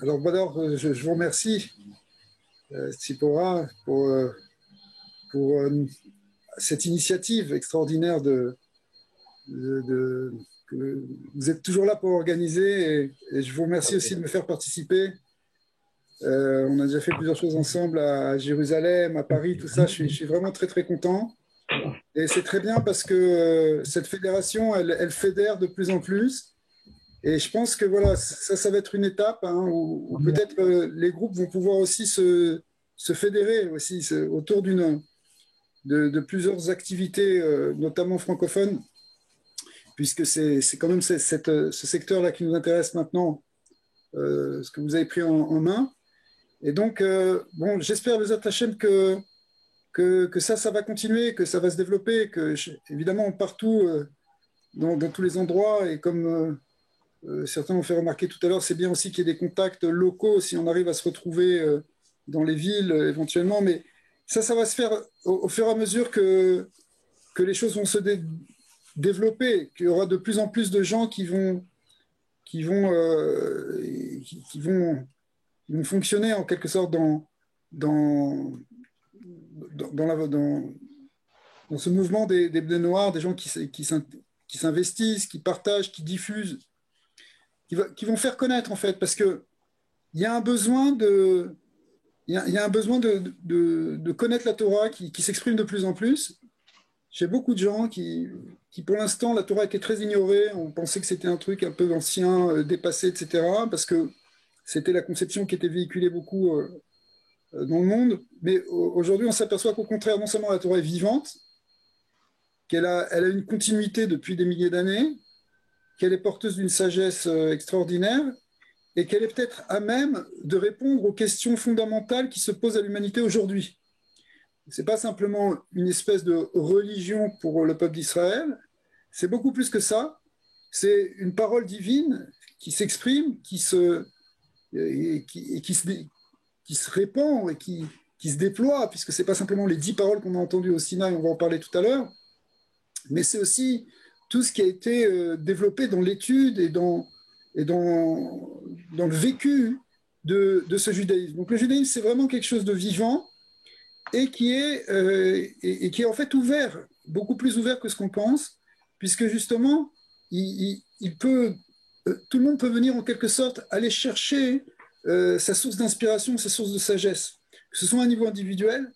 Alors, je vous remercie, Tsipora, pour cette initiative extraordinaire que vous êtes toujours là pour organiser et je vous remercie aussi de me faire participer. On a déjà fait plusieurs choses ensemble à Jérusalem, à Paris, tout ça. Je suis vraiment très, très content. Et c'est très bien parce que cette fédération, elle fédère de plus en plus. Et je pense que voilà, ça va être une étape hein, où peut-être les groupes vont pouvoir aussi se fédérer aussi autour de plusieurs activités, notamment francophones, puisque c'est quand même ce secteur-là qui nous intéresse maintenant, ce que vous avez pris en main. Et donc, bon, j'espère, les Hachem, que ça va continuer, que ça va se développer, que évidemment, partout, dans tous les endroits, et comme certains ont fait remarquer tout à l'heure, c'est bien aussi qu'il y ait des contacts locaux, si on arrive à se retrouver dans les villes éventuellement, mais ça va se faire au fur et à mesure que les choses vont se développer, qu'il y aura de plus en plus de gens qui vont fonctionner en quelque sorte dans, dans ce mouvement des Noirs, des gens qui s'investissent, qui partagent, qui diffusent, qui vont faire connaître en fait, parce que il y a un besoin il y a un besoin de connaître la Torah qui s'exprime de plus en plus. J'ai beaucoup de gens qui pour l'instant, la Torah était très ignorée. On pensait que c'était un truc un peu ancien, dépassé, etc. Parce que c'était la conception qui était véhiculée beaucoup dans le monde. Mais aujourd'hui, on s'aperçoit qu'au contraire, non seulement la Torah est vivante, elle a une continuité depuis des milliers d'années, qu'elle est porteuse d'une sagesse extraordinaire et qu'elle est peut-être à même de répondre aux questions fondamentales qui se posent à l'humanité aujourd'hui. Ce n'est pas simplement une espèce de religion pour le peuple d'Israël, c'est beaucoup plus que ça. C'est une parole divine qui s'exprime, qui se répand et qui se déploie, puisque ce n'est pas simplement les 10 paroles qu'on a entendues au Sinaï, on va en parler tout à l'heure, mais c'est aussi tout ce qui a été développé dans l'étude et dans le vécu de ce judaïsme. Donc le judaïsme, c'est vraiment quelque chose de vivant et qui est en fait ouvert, beaucoup plus ouvert que ce qu'on pense, puisque justement, tout le monde peut venir en quelque sorte aller chercher sa source d'inspiration, sa source de sagesse, que ce soit à un niveau individuel,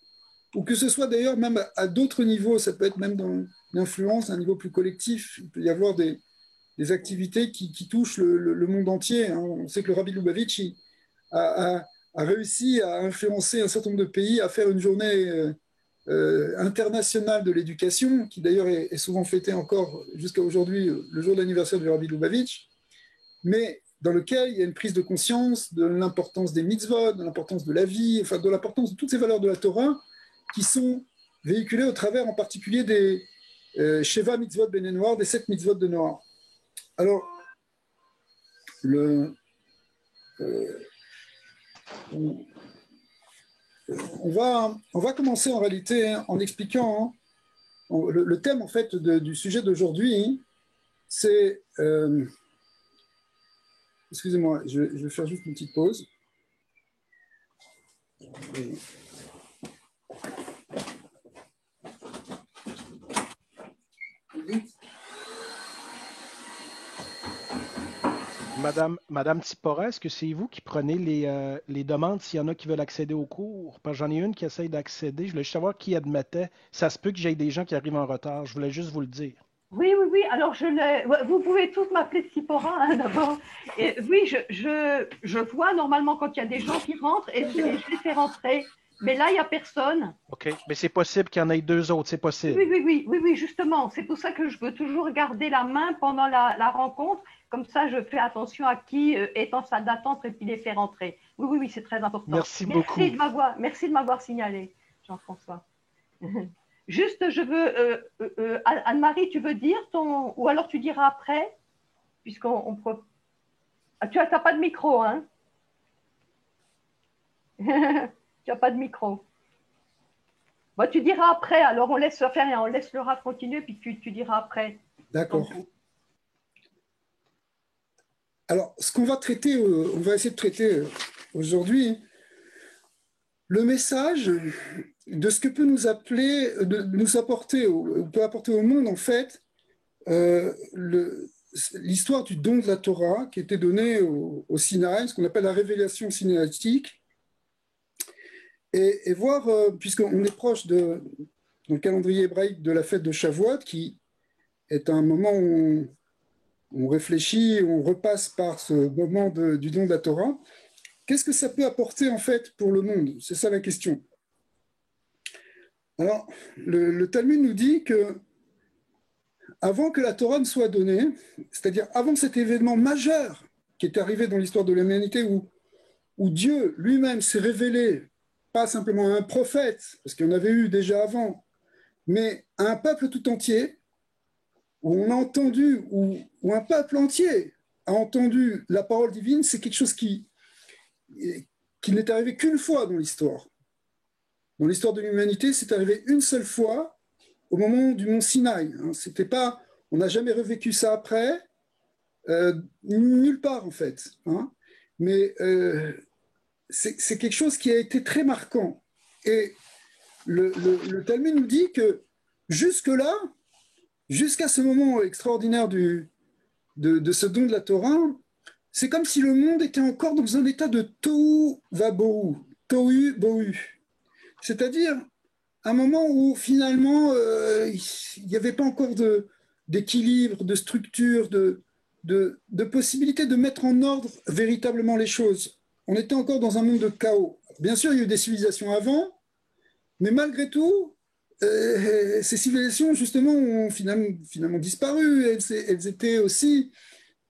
ou que ce soit d'ailleurs même à d'autres niveaux, ça peut être même dans l'influence, à un niveau plus collectif, il peut y avoir des activités qui touchent le monde entier. Hein. On sait que le Rabbi Lubavitch a réussi à influencer un certain nombre de pays à faire une journée internationale de l'éducation, qui d'ailleurs est souvent fêtée encore jusqu'à aujourd'hui, le jour d'anniversaire du Rabbi Lubavitch, mais dans lequel il y a une prise de conscience de l'importance des mitzvot, de l'importance de la vie, enfin de l'importance de toutes ces valeurs de la Torah qui sont véhiculées au travers en particulier des Sheva mitzvot Bnei Noach, des 7 mitzvot de Noach. Alors, on va commencer en réalité en expliquant le thème en fait du sujet d'aujourd'hui, c'est excusez-moi, je vais faire juste une petite pause. Madame Tsipora, est-ce que c'est vous qui prenez les demandes s'il y en a qui veulent accéder au cours? Parce que j'en ai une qui essaye d'accéder. Je voulais juste savoir qui admettait. Ça se peut que j'aie des gens qui arrivent en retard. Je voulais juste vous le dire. Oui, oui, oui. Alors, vous pouvez tous m'appeler Tsipora hein, d'abord. Oui, je vois normalement quand il y a des gens qui rentrent et je les fais rentrer. Mais là, il n'y a personne. OK. Mais c'est possible qu'il y en ait deux autres. C'est possible. Oui, justement. C'est pour ça que je veux toujours garder la main pendant la rencontre. Comme ça, je fais attention à qui est en salle d'attente et puis les fait rentrer. Oui, c'est très important. Merci beaucoup. Merci de m'avoir signalé, Jean-François. Juste, je veux, Anne-Marie, tu veux dire ton, ou alors tu diras après, puisqu'on peut. Ah, tu n'as pas de micro, hein? Tu n'as pas de micro. Bon, tu diras après, alors on laisse faire et on laisse Laura continuer, puis tu diras après. D'accord. Alors, ce qu'on va traiter, on va essayer de traiter aujourd'hui, le message de ce que peut nous appeler, nous apporter, peut apporter au monde, en fait, l'histoire du don de la Torah qui était donnée au Sinaï, ce qu'on appelle la révélation sinaïtique, et voir, puisqu'on est proche dans le calendrier hébraïque de la fête de Shavuot, qui est un moment où on réfléchit, on repasse par ce moment du don de la Torah. Qu'est-ce que ça peut apporter en fait pour le monde? C'est ça la question. Alors, le Talmud nous dit que avant que la Torah ne soit donnée, c'est-à-dire avant cet événement majeur qui est arrivé dans l'histoire de l'humanité où Dieu lui-même s'est révélé, pas simplement à un prophète, parce qu'il y en avait eu déjà avant, mais à un peuple tout entier, où on a entendu, où un peuple entier a entendu la parole divine, c'est quelque chose qui n'est arrivé qu'une fois dans l'histoire. Dans l'histoire de l'humanité, c'est arrivé une seule fois au moment du mont Sinaï. C'était pas, on n'a jamais revécu ça après, nulle part en fait. Mais c'est quelque chose qui a été très marquant. Et le Talmud nous dit que jusque-là, jusqu'à ce moment extraordinaire de ce don de la Torah, c'est comme si le monde était encore dans un état de tohu vabohu, tohu bohu. C'est-à-dire un moment où finalement il n'y avait pas encore d'équilibre, de structure, de possibilité de mettre en ordre véritablement les choses. On était encore dans un monde de chaos. Bien sûr, il y a eu des civilisations avant, mais malgré tout, ces civilisations, justement, ont finalement disparu. Elles étaient aussi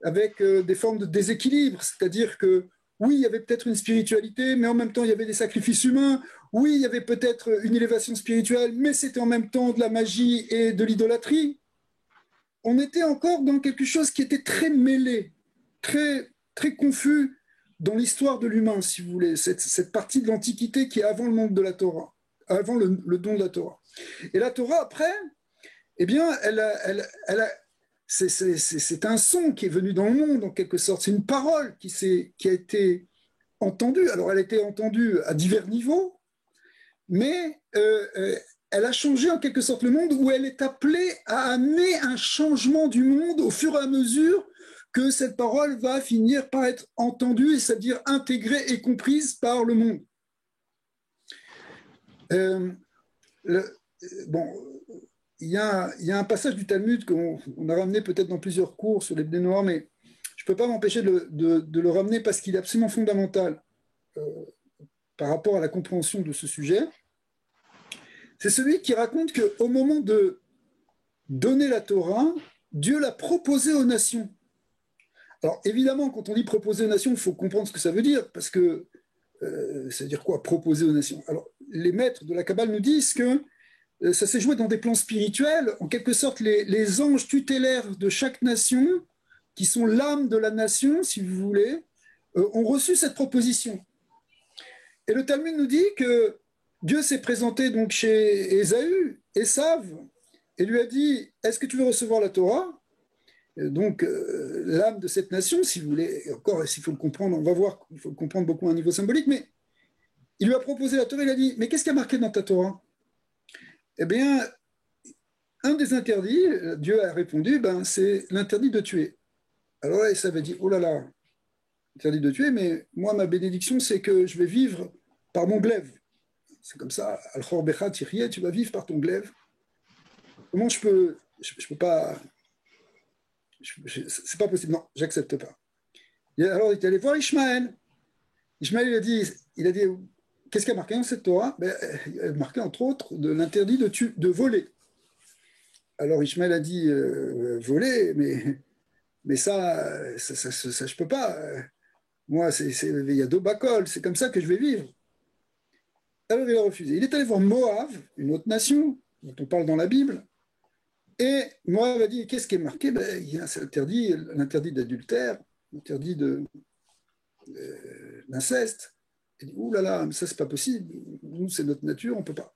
avec des formes de déséquilibre, c'est-à-dire que oui, il y avait peut-être une spiritualité, mais en même temps, il y avait des sacrifices humains. Oui, il y avait peut-être une élévation spirituelle, mais c'était en même temps de la magie et de l'idolâtrie. On était encore dans quelque chose qui était très mêlé, très, très confus dans l'histoire de l'humain, si vous voulez, cette partie de l'Antiquité qui est avant le monde de la Torah, avant le don de la Torah. Et la Torah, après, eh bien, c'est un son qui est venu dans le monde, en quelque sorte. C'est une parole qui a été entendue. Alors, elle a été entendue à divers niveaux, mais elle a changé en quelque sorte le monde, où elle est appelée à amener un changement du monde au fur et à mesure que cette parole va finir par être entendue, c'est-à-dire intégrée et comprise par le monde. Il y a un passage du Talmud qu'on a ramené peut-être dans plusieurs cours sur les Bnei Noach, mais je ne peux pas m'empêcher de le ramener parce qu'il est absolument fondamental par rapport à la compréhension de ce sujet. C'est celui qui raconte qu'au moment de donner la Torah, Dieu l'a proposée aux nations. Alors évidemment, quand on dit proposer aux nations, il faut comprendre ce que ça veut dire, parce que ça veut dire quoi, proposer aux nations? Alors les maîtres de la Kabbale nous disent que ça s'est joué dans des plans spirituels. En quelque sorte, les anges tutélaires de chaque nation, qui sont l'âme de la nation, si vous voulez, ont reçu cette proposition. Et le Talmud nous dit que Dieu s'est présenté donc chez Esav, et lui a dit, est-ce que tu veux recevoir la Torah? Donc, l'âme de cette nation, si vous voulez, et encore, s'il faut le comprendre, on va voir, il faut le comprendre beaucoup à un niveau symbolique, mais il lui a proposé la Torah, il a dit, mais qu'est-ce qu'il y a marqué dans ta Torah? Eh bien, un des interdits, Dieu a répondu, c'est l'interdit de tuer. Alors là, ça veut dire, oh là là, interdit de tuer, mais moi, ma bénédiction, c'est que je vais vivre par mon glaive. C'est comme ça, Al-Khor Becha Tiriyeh, tu vas vivre par ton glaive. Comment je peux pas, c'est pas possible, non, j'accepte pas. Et alors, il est allé voir Ishmaël. Ishmaël, il a dit, qu'est-ce qu'il y a marqué dans cette Torah? Il y a marqué, entre autres, de l'interdit de voler. Alors Ishmaël a dit, voler, mais ça, je peux pas. Moi, il y a deux bacoles, c'est comme ça que je vais vivre. Alors il a refusé. Il est allé voir Moab, une autre nation, dont on parle dans la Bible, et Moab a dit, qu'est-ce qui est marqué? Il y a l'interdit d'adultère, l'interdit d'inceste. Il dit, ouh là là, mais ça c'est pas possible, nous c'est notre nature, on peut pas.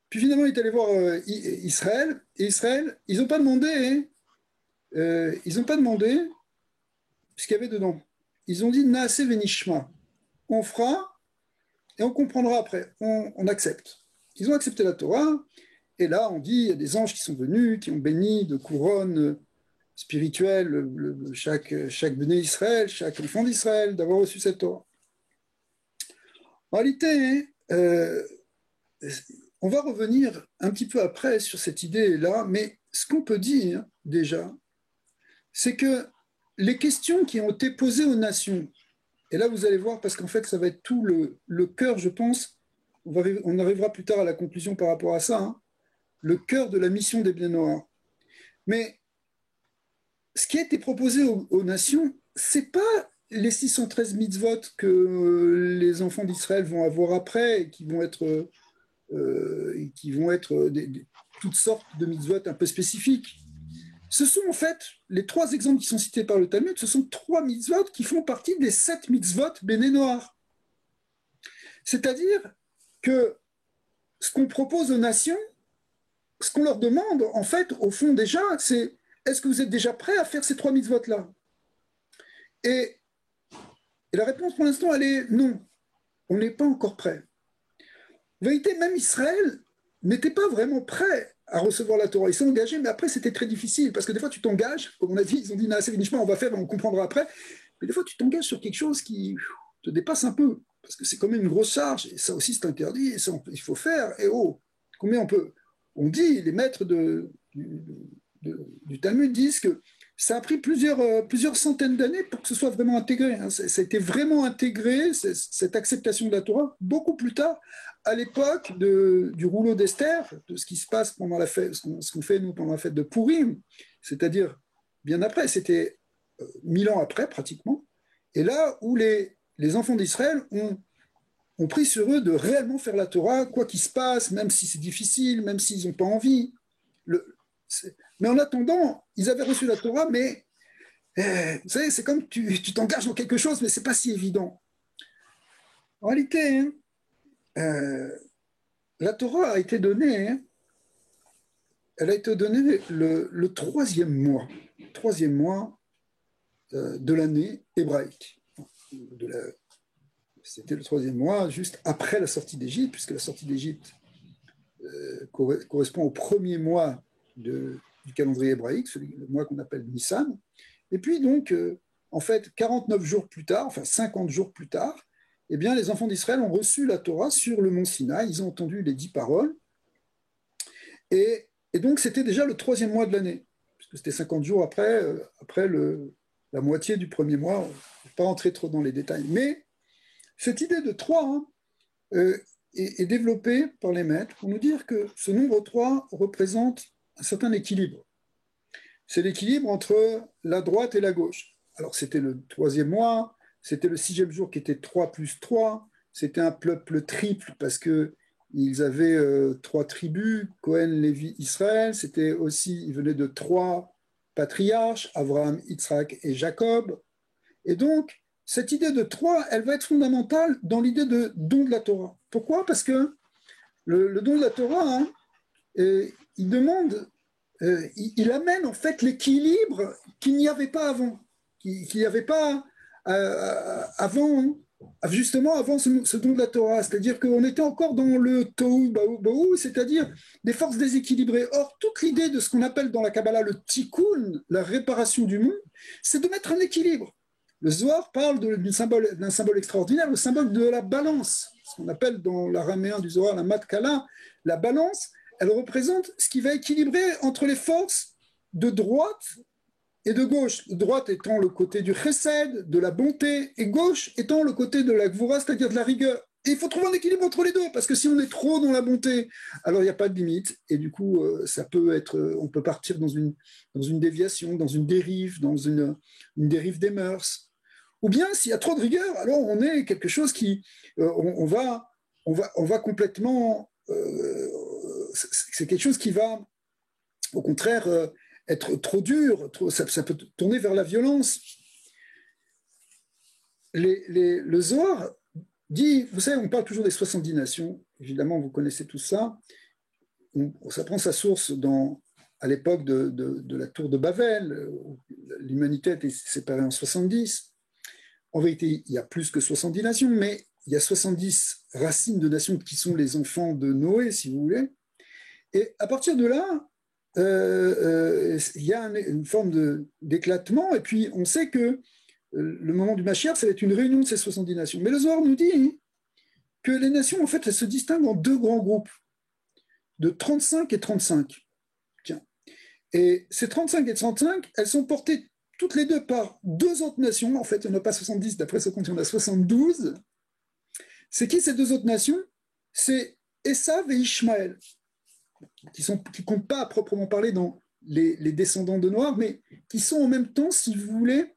Puis finalement il est allé voir Israël, et Israël, ils n'ont pas demandé puisqu'il y avait dedans. Ils ont dit Naase Venishma. On fera et on comprendra après. On accepte. Ils ont accepté la Torah. Et là, on dit il y a des anges qui sont venus, qui ont béni de couronnes spirituelles chaque béné Israël, chaque enfant d'Israël, d'avoir reçu cette Torah. En réalité, on va revenir un petit peu après sur cette idée-là, mais ce qu'on peut dire déjà, c'est que les questions qui ont été posées aux nations, et là vous allez voir, parce qu'en fait ça va être tout le cœur, je pense, on arrivera plus tard à la conclusion par rapport à ça, hein, le cœur de la mission des Bnei Noach. Mais ce qui a été proposé aux nations, c'est pas les 613 mitzvot que les enfants d'Israël vont avoir après, et qui vont être toutes sortes de mitzvot un peu spécifiques. Ce sont en fait, les 3 exemples qui sont cités par le Talmud, ce sont 3 mitzvot qui font partie des 7 mitzvot Bnei Noach. C'est-à-dire que ce qu'on propose aux nations, ce qu'on leur demande, en fait, au fond déjà, c'est est-ce que vous êtes déjà prêts à faire ces 3 mitzvot-là ? Et la réponse pour l'instant, elle est non, on n'est pas encore prêt. En vérité, même Israël n'était pas vraiment prêt à recevoir la Torah. Ils s'est engagés, mais après, c'était très difficile, parce que des fois, tu t'engages, comme on a dit, ils ont dit, Naase Venishma, on va faire, on comprendra après, mais des fois, tu t'engages sur quelque chose qui te dépasse un peu, parce que c'est quand même une grosse charge, et ça aussi, c'est interdit, et ça, il faut faire, et combien on peut... On dit, les maîtres du Talmud disent que ça a pris plusieurs centaines d'années pour que ce soit vraiment intégré. Hein. Ça a été vraiment intégré, cette acceptation de la Torah, beaucoup plus tard, à l'époque du rouleau d'Esther, de ce qui se passe pendant la fête, ce qu'on fait nous pendant la fête de Pourim, c'est-à-dire bien après, c'était 1000 ans après pratiquement, et là où les enfants d'Israël ont pris sur eux de réellement faire la Torah, quoi qu'il se passe, même si c'est difficile, même s'ils n'ont pas envie. Mais en attendant, ils avaient reçu la Torah, mais vous savez, c'est comme tu t'engages dans quelque chose, mais ce n'est pas si évident. En réalité, la Torah a été donnée, elle a été donnée le troisième mois de l'année hébraïque. C'était le 3e mois, juste après la sortie d'Égypte, puisque la sortie d'Égypte correspond au 1er mois du calendrier hébraïque, le mois qu'on appelle Nissan. Et puis donc, en fait, 49 jours plus tard, enfin 50 jours plus tard, eh bien, les enfants d'Israël ont reçu la Torah sur le mont Sinaï, ils ont entendu les 10 paroles, et donc c'était déjà le 3e mois de l'année, puisque c'était 50 jours après la moitié du 1er mois. Je ne vais pas rentrer trop dans les détails, mais cette idée de 3 est développée par les maîtres pour nous dire que ce nombre 3 représente un certain équilibre. C'est l'équilibre entre la droite et la gauche. Alors c'était le 3e mois, c'était le 6e jour qui était 3 plus 3, c'était un peuple triple parce qu'ils avaient 3 tribus, Cohen, Lévi, Israël, c'était aussi, ils venaient de 3 patriarches, Abraham, Yitzhak et Jacob. Et donc, cette idée de 3, elle va être fondamentale dans l'idée de don de la Torah. Pourquoi ? Parce que le don de la Torah, il demande, il amène en fait l'équilibre qu'il n'y avait pas avant, qu'il n'y avait pas avant, justement avant ce don de la Torah. C'est-à-dire qu'on était encore dans le tohu baou, c'est-à-dire des forces déséquilibrées. Or, toute l'idée de ce qu'on appelle dans la Kabbalah le tikkun, la réparation du monde, c'est de mettre un équilibre. Le Zohar parle d'un symbole extraordinaire, le symbole de la balance, ce qu'on appelle dans l'araméen du Zohar la matkala. La balance, elle représente ce qui va équilibrer entre les forces de droite et de gauche. Droite étant le côté du chesed, de la bonté, et gauche étant le côté de la gvura, c'est-à-dire de la rigueur. Et il faut trouver un équilibre entre les deux, parce que si on est trop dans la bonté, alors il n'y a pas de limite, et du coup, ça peut être, on peut partir dans une déviation, dans une dérive, dans une dérive des mœurs. Ou bien, s'il y a trop de rigueur, alors on est quelque chose qui, on va complètement, c'est quelque chose qui va, au contraire, être trop dur, ça peut tourner vers la violence. Le Zohar dit, vous savez, on parle toujours des 70 nations, évidemment, vous connaissez tout ça, ça prend sa source dans à l'époque de la tour de Babel, où l'humanité a été séparée en 70. En vérité, il y a plus que 70 nations, mais il y a 70 racines de nations qui sont les enfants de Noé, si vous voulez. Et à partir de là, il y a une forme d'éclatement, et puis on sait que le moment du Mashiach, ça va être une réunion de ces 70 nations. Mais le Zohar nous dit que les nations, en fait, elles se distinguent en deux grands groupes, de 35 et 35. Tiens. Et ces 35 et 35, elles sont portées toutes les deux par deux autres nations. En fait, il n'y en a pas 70, d'après ce compte, il y en a 72. C'est qui ces deux autres nations? C'est Esav et Ishmaël, qui ne comptent pas à proprement parler dans les descendants de Noir, mais qui sont en même temps, si vous voulez,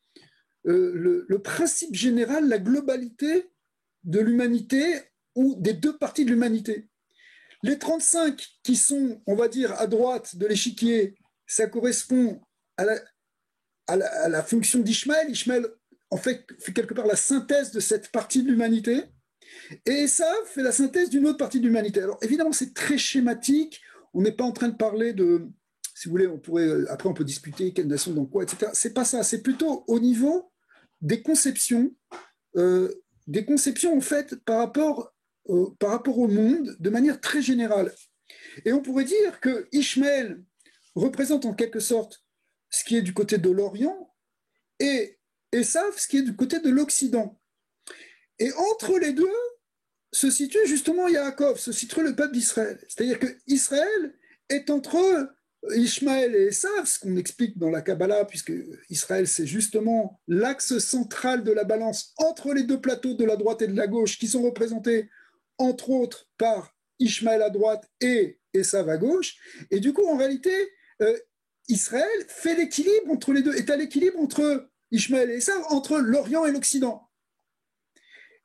le principe général, la globalité de l'humanité ou des deux parties de l'humanité. Les 35 qui sont, on va dire, à droite de l'échiquier, ça correspond à la fonction d'Ishmaël. Ishmaël, en fait quelque part la synthèse de cette partie de l'humanité. Et Esav fait la synthèse d'une autre partie de l'humanité. Alors évidemment, c'est très schématique. On n'est pas en train de parler de, si vous voulez, après on peut discuter quelle nation dans quoi, etc. C'est pas ça. C'est plutôt au niveau des conceptions en fait par rapport au monde de manière très générale. Et on pourrait dire que Ishmaël représente en quelque sorte ce qui est du côté de l'Orient et Esav ce qui est du côté de l'Occident. Et entre les deux se situe justement Yaakov, se situe le peuple d'Israël. C'est-à-dire que Israël est entre Ishmaël et Esav, ce qu'on explique dans la Kabbalah, puisque Israël, c'est justement l'axe central de la balance entre les deux plateaux de la droite et de la gauche, qui sont représentés, entre autres, par Ishmaël à droite et Esav à gauche. Et du coup, en réalité, Israël fait l'équilibre entre les deux, est à l'équilibre entre Ishmaël et Esav, entre l'Orient et l'Occident.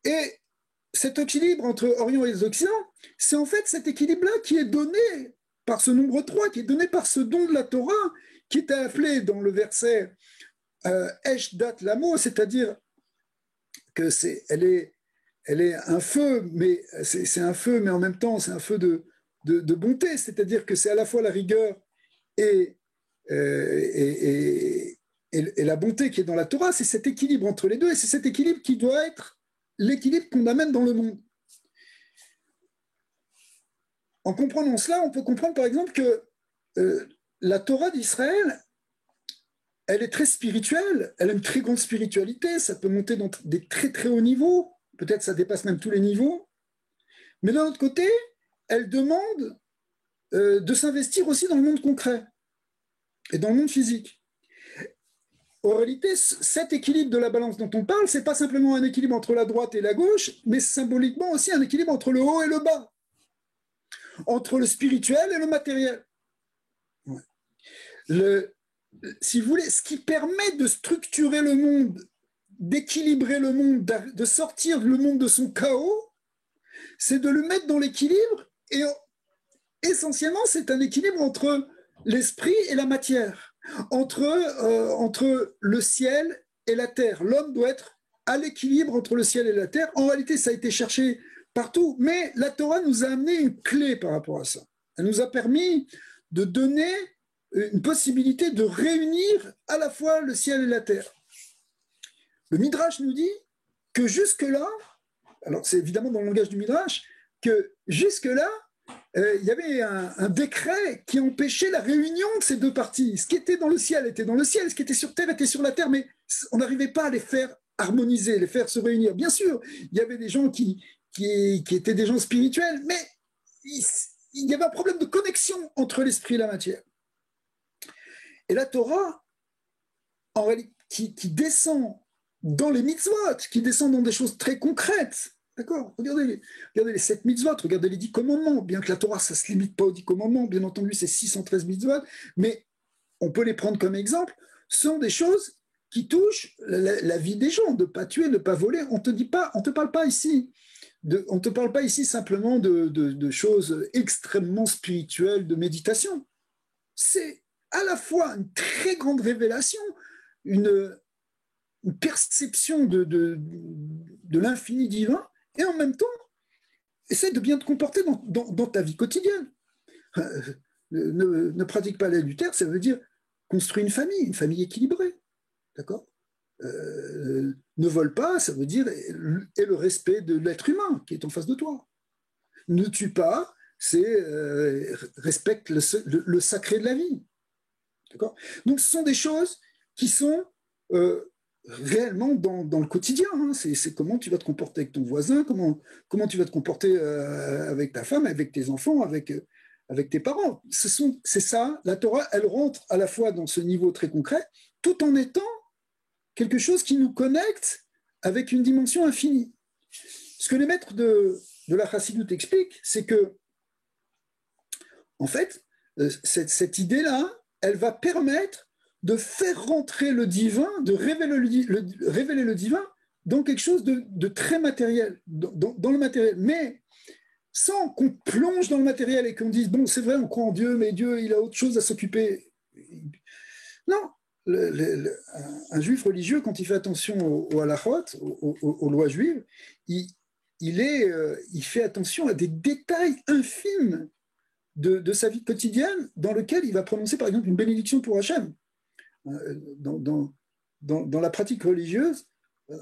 Et cet équilibre entre Orient et l'Occident, c'est en fait cet équilibre-là qui est donné par ce nombre 3, qui est donné par ce don de la Torah, qui est appelé dans le verset Esh Dat Lamo, c'est-à-dire que elle est un feu, mais c'est un feu, mais en même temps c'est un feu de bonté, c'est-à-dire que c'est à la fois la rigueur et la bonté qui est dans la Torah, c'est cet équilibre entre les deux, et c'est cet équilibre qui doit être l'équilibre qu'on amène dans le monde. En comprenant cela, on peut comprendre par exemple que la Torah d'Israël, elle est très spirituelle, elle a une très grande spiritualité, ça peut monter dans des très très hauts niveaux, peut-être ça dépasse même tous les niveaux, mais d'un autre côté, elle demande de s'investir aussi dans le monde concret et dans le monde physique. En réalité, cet équilibre de la balance dont on parle, ce n'est pas simplement un équilibre entre la droite et la gauche, mais symboliquement aussi un équilibre entre le haut et le bas, entre le spirituel et le matériel. Si vous voulez, ce qui permet de structurer le monde, d'équilibrer le monde, de sortir le monde de son chaos, c'est de le mettre dans l'équilibre, et essentiellement, c'est un équilibre entre l'esprit et la matière, entre le ciel et la terre. L'homme doit être à l'équilibre entre le ciel et la terre. En réalité, ça a été cherché partout, mais la Torah nous a amené une clé par rapport à ça. Elle nous a permis de donner une possibilité de réunir à la fois le ciel et la terre. Le Midrash nous dit que jusque-là, alors c'est évidemment dans le langage du Midrash, que jusque-là, il y avait un décret qui empêchait la réunion de ces deux parties. Ce qui était dans le ciel était dans le ciel, ce qui était sur terre était sur la terre, mais on n'arrivait pas à les faire harmoniser, les faire se réunir. Bien sûr, il y avait des gens qui étaient des gens spirituels, mais il y avait un problème de connexion entre l'esprit et la matière. Et la Torah, en réalité, qui descend dans les mitzvot, qui descend dans des choses très concrètes. D'accord ? Regardez les 7 mitzvot, regardez les 10 commandements, bien que la Torah, ça ne se limite pas aux 10 commandements, bien entendu, c'est 613 mitzvot, mais on peut les prendre comme exemple, sont des choses qui touchent la vie des gens, de ne pas tuer, de ne pas voler. On ne te parle pas ici simplement de choses extrêmement spirituelles, de méditation. C'est à la fois une très grande révélation, une perception de l'infini divin, et en même temps, essaie de bien te comporter dans ta vie quotidienne. ne pratique pas l'adultère, ça veut dire construire une famille équilibrée. D'accord? Ne vole pas, ça veut dire et le respect de l'être humain qui est en face de toi. Ne tue pas, c'est respecte le sacré de la vie. D'accord? Donc, ce sont des choses qui sont réellement dans le quotidien. Hein. C'est comment tu vas te comporter avec ton voisin, comment tu vas te comporter avec ta femme, avec tes enfants, avec tes parents. C'est ça, la Torah, elle rentre à la fois dans ce niveau très concret, tout en étant quelque chose qui nous connecte avec une dimension infinie. Ce que les maîtres de la Chassidoute expliquent, c'est que, en fait, cette idée-là, elle va permettre de faire rentrer le divin, de révéler le divin dans quelque chose de très matériel, dans le matériel. Mais sans qu'on plonge dans le matériel et qu'on dise, bon, c'est vrai, on croit en Dieu, mais Dieu, il a autre chose à s'occuper. Non. Un juif religieux, quand il fait attention au halachot, aux lois juives, il fait attention à des détails infimes de sa vie quotidienne dans lequel il va prononcer par exemple une bénédiction pour Hachem. Dans la pratique religieuse,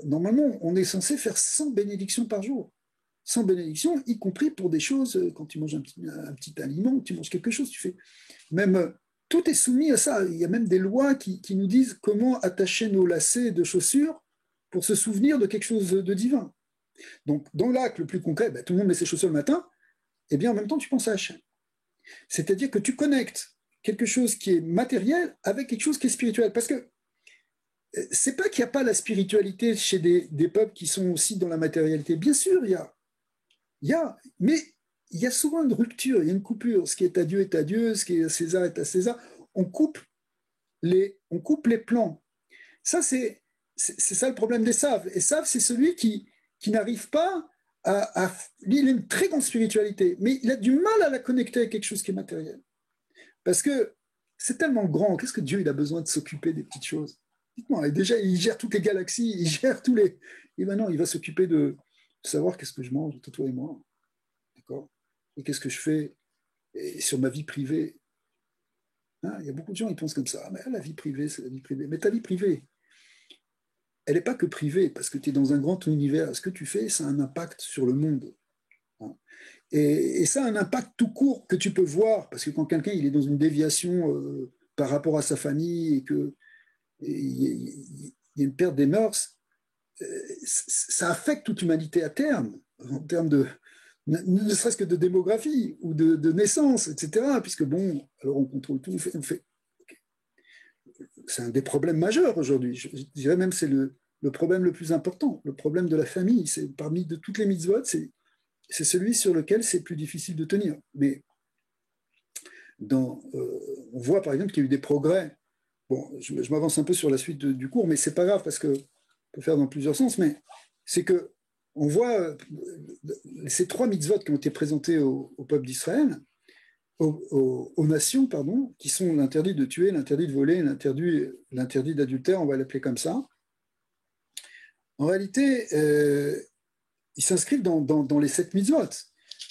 normalement, on est censé faire 100 bénédictions par jour. 100 bénédictions, y compris pour des choses, quand tu manges un petit aliment, tu manges quelque chose, tu fais... Même, tout est soumis à ça. Il y a même des lois qui nous disent comment attacher nos lacets de chaussures pour se souvenir de quelque chose de divin. Donc, dans l'acte le plus concret, tout le monde met ses chaussures le matin, et bien en même temps, tu penses à Hachem. C'est-à-dire que tu connectes quelque chose qui est matériel avec quelque chose qui est spirituel. Parce que c'est pas qu'il n'y a pas la spiritualité chez des peuples qui sont aussi dans la matérialité. Bien sûr, il y a, mais il y a souvent une rupture, il y a une coupure. Ce qui est à Dieu est à Dieu, ce qui est à César est à César. On coupe les plans. Ça, c'est ça le problème des Saves. Et Save, c'est celui qui n'arrive pas il a une très grande spiritualité, mais il a du mal à la connecter à quelque chose qui est matériel. Parce que c'est tellement grand. Qu'est-ce que Dieu il a besoin de s'occuper des petites choses? Dites-moi, déjà, il gère toutes les galaxies, il gère tous les... Et maintenant, il va s'occuper de savoir qu'est-ce que je mange, toi et moi. D'accord? Et qu'est-ce que je fais sur ma vie privée. Hein, il y a beaucoup de gens qui pensent comme ça. Ah, mais la vie privée, c'est la vie privée. Mais ta vie privée, elle n'est pas que privée, parce que tu es dans un grand univers. Ce que tu fais, ça a un impact sur le monde. Hein. Et ça a un impact tout court que tu peux voir, parce que quand quelqu'un il est dans une déviation par rapport à sa famille et qu'il y a une perte des mœurs, ça affecte toute l'humanité à terme, en termes de ne serait-ce que de démographie ou de naissance, etc. Puisque bon, alors on contrôle tout, on fait. Okay. C'est un des problèmes majeurs aujourd'hui. Je dirais même c'est le problème le plus important, le problème de la famille. C'est parmi de toutes les mitzvot, c'est celui sur lequel c'est plus difficile de tenir. Mais on voit par exemple qu'il y a eu des progrès. Bon, je m'avance un peu sur la suite du cours, mais c'est pas grave parce que on peut faire dans plusieurs sens. Mais c'est que on voit ces 3 mitzvot qui ont été présentés au peuple d'Israël, aux nations, pardon, qui sont l'interdit de tuer, l'interdit de voler, l'interdit d'adultère, on va l'appeler comme ça. En réalité, ils s'inscrivent dans les 7 mitzvot.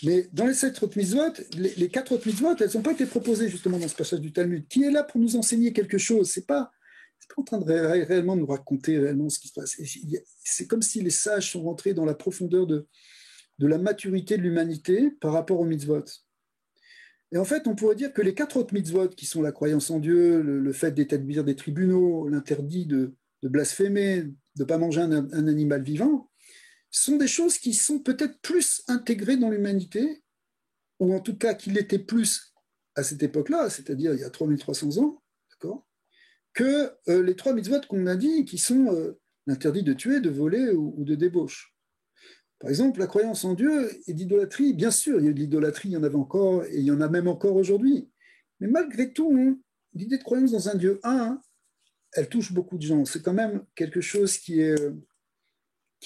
Mais dans les 7 autres mitzvot, les 4 autres mitzvot, elles n'ont pas été proposées justement dans ce passage du Talmud, qui est là pour nous enseigner quelque chose. C'est pas en train de réellement nous raconter réellement ce qui se passe. C'est comme si les sages sont rentrés dans la profondeur de la maturité de l'humanité par rapport aux mitzvot. Et en fait, on pourrait dire que les 4 autres mitzvot, qui sont la croyance en Dieu, le fait d'établir des tribunaux, l'interdit de blasphémer, de ne pas manger un animal vivant, sont des choses qui sont peut-être plus intégrées dans l'humanité, ou en tout cas qui l'étaient plus à cette époque-là, c'est-à-dire il y a 3300 ans, d'accord, que les 3 mitzvot qu'on a dit, qui sont l'interdit de tuer, de voler ou de débauche. Par exemple, la croyance en Dieu et d'idolâtrie, bien sûr, il y a eu de l'idolâtrie, il y en avait encore, et il y en a même encore aujourd'hui. Mais malgré tout, l'idée de croyance dans un Dieu elle touche beaucoup de gens. C'est quand même quelque chose qui est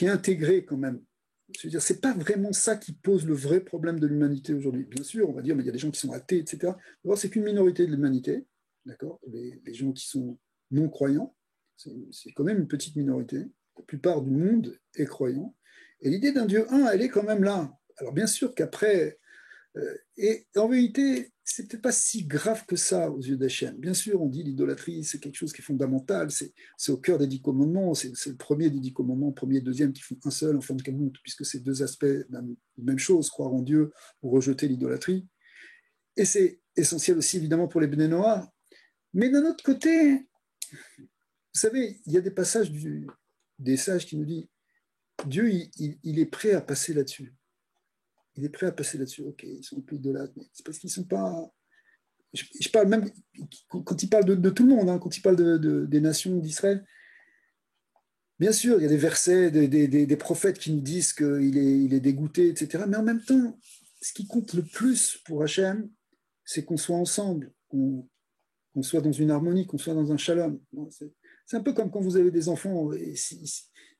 intégré quand même. Je veux dire, c'est pas vraiment ça qui pose le vrai problème de l'humanité aujourd'hui. Bien sûr, on va dire, mais il y a des gens qui sont athées, etc. D'abord, c'est qu'une minorité de l'humanité, d'accord. Les gens qui sont non-croyants, c'est quand même une petite minorité. La plupart du monde est croyant. Et l'idée d'un Dieu elle est quand même là. Alors bien sûr qu'après, Et en vérité, c'est peut-être pas si grave que ça aux yeux d'Hachem. Bien sûr, on dit l'idolâtrie, c'est quelque chose qui est fondamental, c'est au cœur des 10 commandements, c'est le premier des 10 commandements, premier et deuxième qui font un seul en fin de compte, puisque c'est deux aspects d'une même chose, croire en Dieu ou rejeter l'idolâtrie. Et c'est essentiel aussi évidemment pour les Bnei Noach. Mais d'un autre côté, vous savez, il y a des passages des sages qui nous disent Dieu, il est prêt à passer là-dessus. Il est prêt à passer là-dessus. Ok, ils sont plus idolâtres, mais c'est parce qu'ils ne sont pas. Je parle même quand il parle de tout le monde, hein, quand il parle des nations d'Israël. Bien sûr, il y a des versets, des prophètes qui nous disent qu'il est dégoûté, etc. Mais en même temps, ce qui compte le plus pour Hachem, c'est qu'on soit ensemble, qu'on soit dans une harmonie, qu'on soit dans un shalom. C'est un peu comme quand vous avez des enfants, et s'ils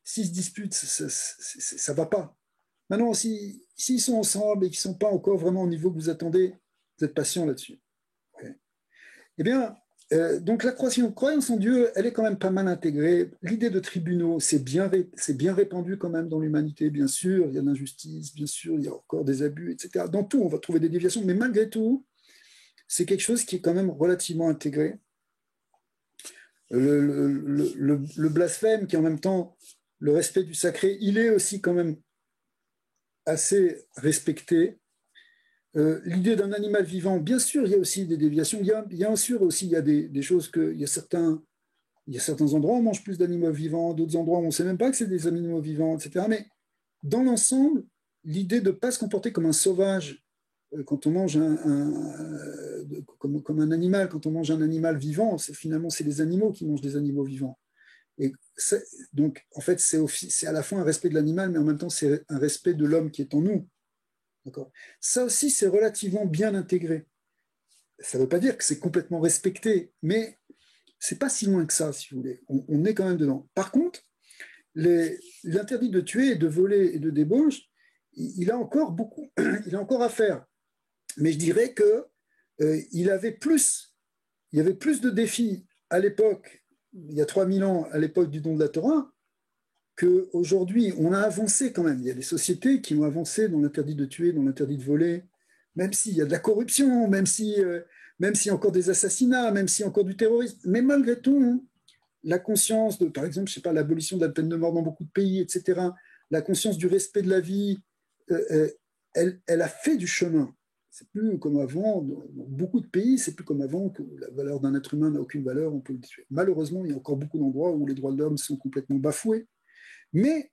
se disputent, ça ne va pas. Maintenant, s'ils sont ensemble et qu'ils ne sont pas encore vraiment au niveau que vous attendez, vous êtes patient là-dessus. Okay. Eh bien, donc la croyance en Dieu, elle est quand même pas mal intégrée. L'idée de tribunaux, c'est bien répandu quand même dans l'humanité, bien sûr. Il y a l'injustice, bien sûr, il y a encore des abus, etc. Dans tout, on va trouver des déviations, mais malgré tout, c'est quelque chose qui est quand même relativement intégré. Le blasphème, qui est en même temps le respect du sacré, il est aussi quand même assez respecté. L'idée d'un animal vivant, bien sûr, il y a aussi des déviations. Il y a bien sûr aussi il y a des choses que il y a certains endroits où on mange plus d'animaux vivants, d'autres endroits où on ne sait même pas que c'est des animaux vivants, etc. Mais dans l'ensemble, l'idée de ne pas se comporter comme un sauvage quand on mange comme un animal, quand on mange un animal vivant, finalement c'est les animaux qui mangent des animaux vivants. Et donc en fait c'est à la fois un respect de l'animal, mais en même temps c'est un respect de l'homme qui est en nous. D'accord. Ça aussi, c'est relativement bien intégré. Ça ne veut pas dire que c'est complètement respecté, mais c'est pas si loin que ça, si vous voulez. On est quand même dedans. Par contre, l'interdit de tuer, de voler et de débauche, il a encore à faire. Mais je dirais que il y avait plus de défis à l'époque, il y a 3000 ans, à l'époque du don de la Torah, qu'aujourd'hui, on a avancé quand même. Il y a des sociétés qui ont avancé dans l'interdit de tuer, dans l'interdit de voler, même s'il y a de la corruption, même s'il y a encore des assassinats, même s'il y a encore du terrorisme. Mais malgré tout, hein, la conscience de, par exemple, je sais pas, l'abolition de la peine de mort dans beaucoup de pays, etc., la conscience du respect de la vie, elle a fait du chemin. C'est plus comme avant, dans beaucoup de pays, c'est plus comme avant que la valeur d'un être humain n'a aucune valeur, on peut le tuer. Malheureusement, il y a encore beaucoup d'endroits où les droits de l'homme sont complètement bafoués. Mais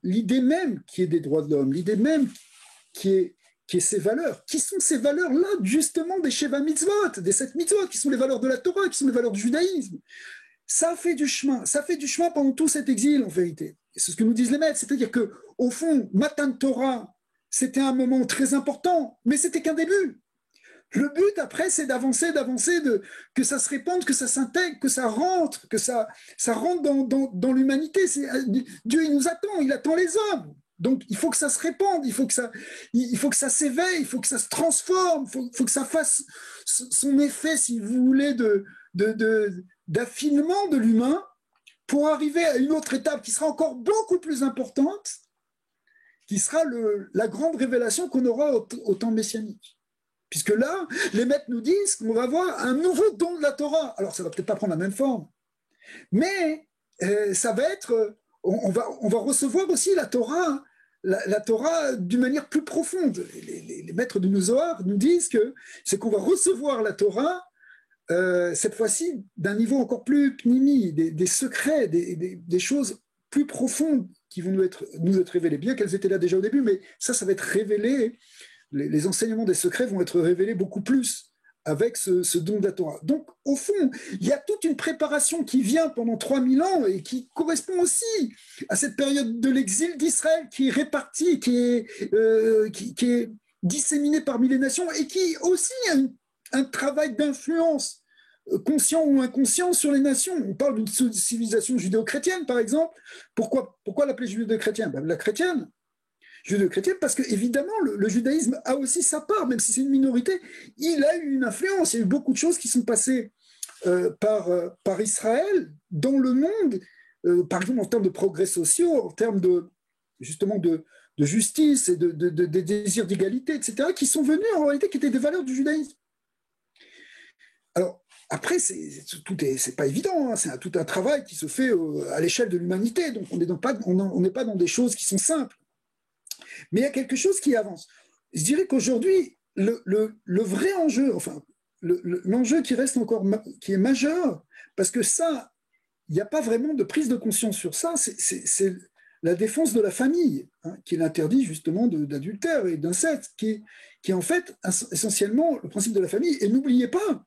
l'idée même qui est des droits de l'homme, l'idée même qui est ces valeurs, qui sont ces valeurs-là, justement, des Sheva Mitzvot, des 7 Mitzvot, qui sont les valeurs de la Torah, qui sont les valeurs du judaïsme. Ça fait du chemin pendant tout cet exil, en vérité. Et c'est ce que nous disent les maîtres, c'est-à-dire qu'au fond, Matan Torah, c'était un moment très important, mais c'était qu'un début. Le but, après, c'est d'avancer, que ça se répande, que ça s'intègre, que ça rentre dans l'humanité. Dieu, il nous attend, il attend les hommes. Donc, il faut que ça se répande, il faut que ça s'éveille, il faut que ça se transforme, il faut que ça fasse son effet, si vous voulez, d'affinement de l'humain pour arriver à une autre étape qui sera encore beaucoup plus importante, qui sera la grande révélation qu'on aura au temps messianique. Puisque là, les maîtres nous disent qu'on va avoir un nouveau don de la Torah. Alors, ça ne va peut-être pas prendre la même forme, mais ça va être... On va recevoir aussi la Torah d'une manière plus profonde. Les maîtres du Zohar nous disent que c'est qu'on va recevoir la Torah, cette fois-ci, d'un niveau encore plus pnimi, des secrets, des choses plus profondes qui vont nous être révélées, bien qu'elles étaient là déjà au début, mais ça va être révélé. Les enseignements des secrets vont être révélés beaucoup plus avec ce don de la Torah. Donc, au fond, il y a toute une préparation qui vient pendant 3000 ans et qui correspond aussi à cette période de l'exil d'Israël qui est répartie, qui est disséminée parmi les nations et qui aussi a un travail d'influence conscient ou inconscient sur les nations. On parle d'une civilisation judéo-chrétienne, par exemple. Pourquoi l'appeler judéo-chrétienne ? La chrétienne, judéo-chrétienne, parce que évidemment le judaïsme a aussi sa part, même si c'est une minorité, il a eu une influence. Il y a eu beaucoup de choses qui sont passées par Israël dans le monde, par exemple en termes de progrès sociaux, en termes justement de de justice et des désirs d'égalité, etc., qui sont venus en réalité, qui étaient des valeurs du judaïsme. Alors, après, c'est pas évident, hein, c'est tout un travail qui se fait à l'échelle de l'humanité, donc on n'est pas dans des choses qui sont simples. Mais il y a quelque chose qui avance. Je dirais qu'aujourd'hui, le vrai enjeu, enfin, l'enjeu qui reste encore, qui est majeur, parce que ça, il n'y a pas vraiment de prise de conscience sur ça, c'est la défense de la famille, hein, qui est l'interdit justement d'adultère et d'inceste, qui est en fait essentiellement le principe de la famille. Et n'oubliez pas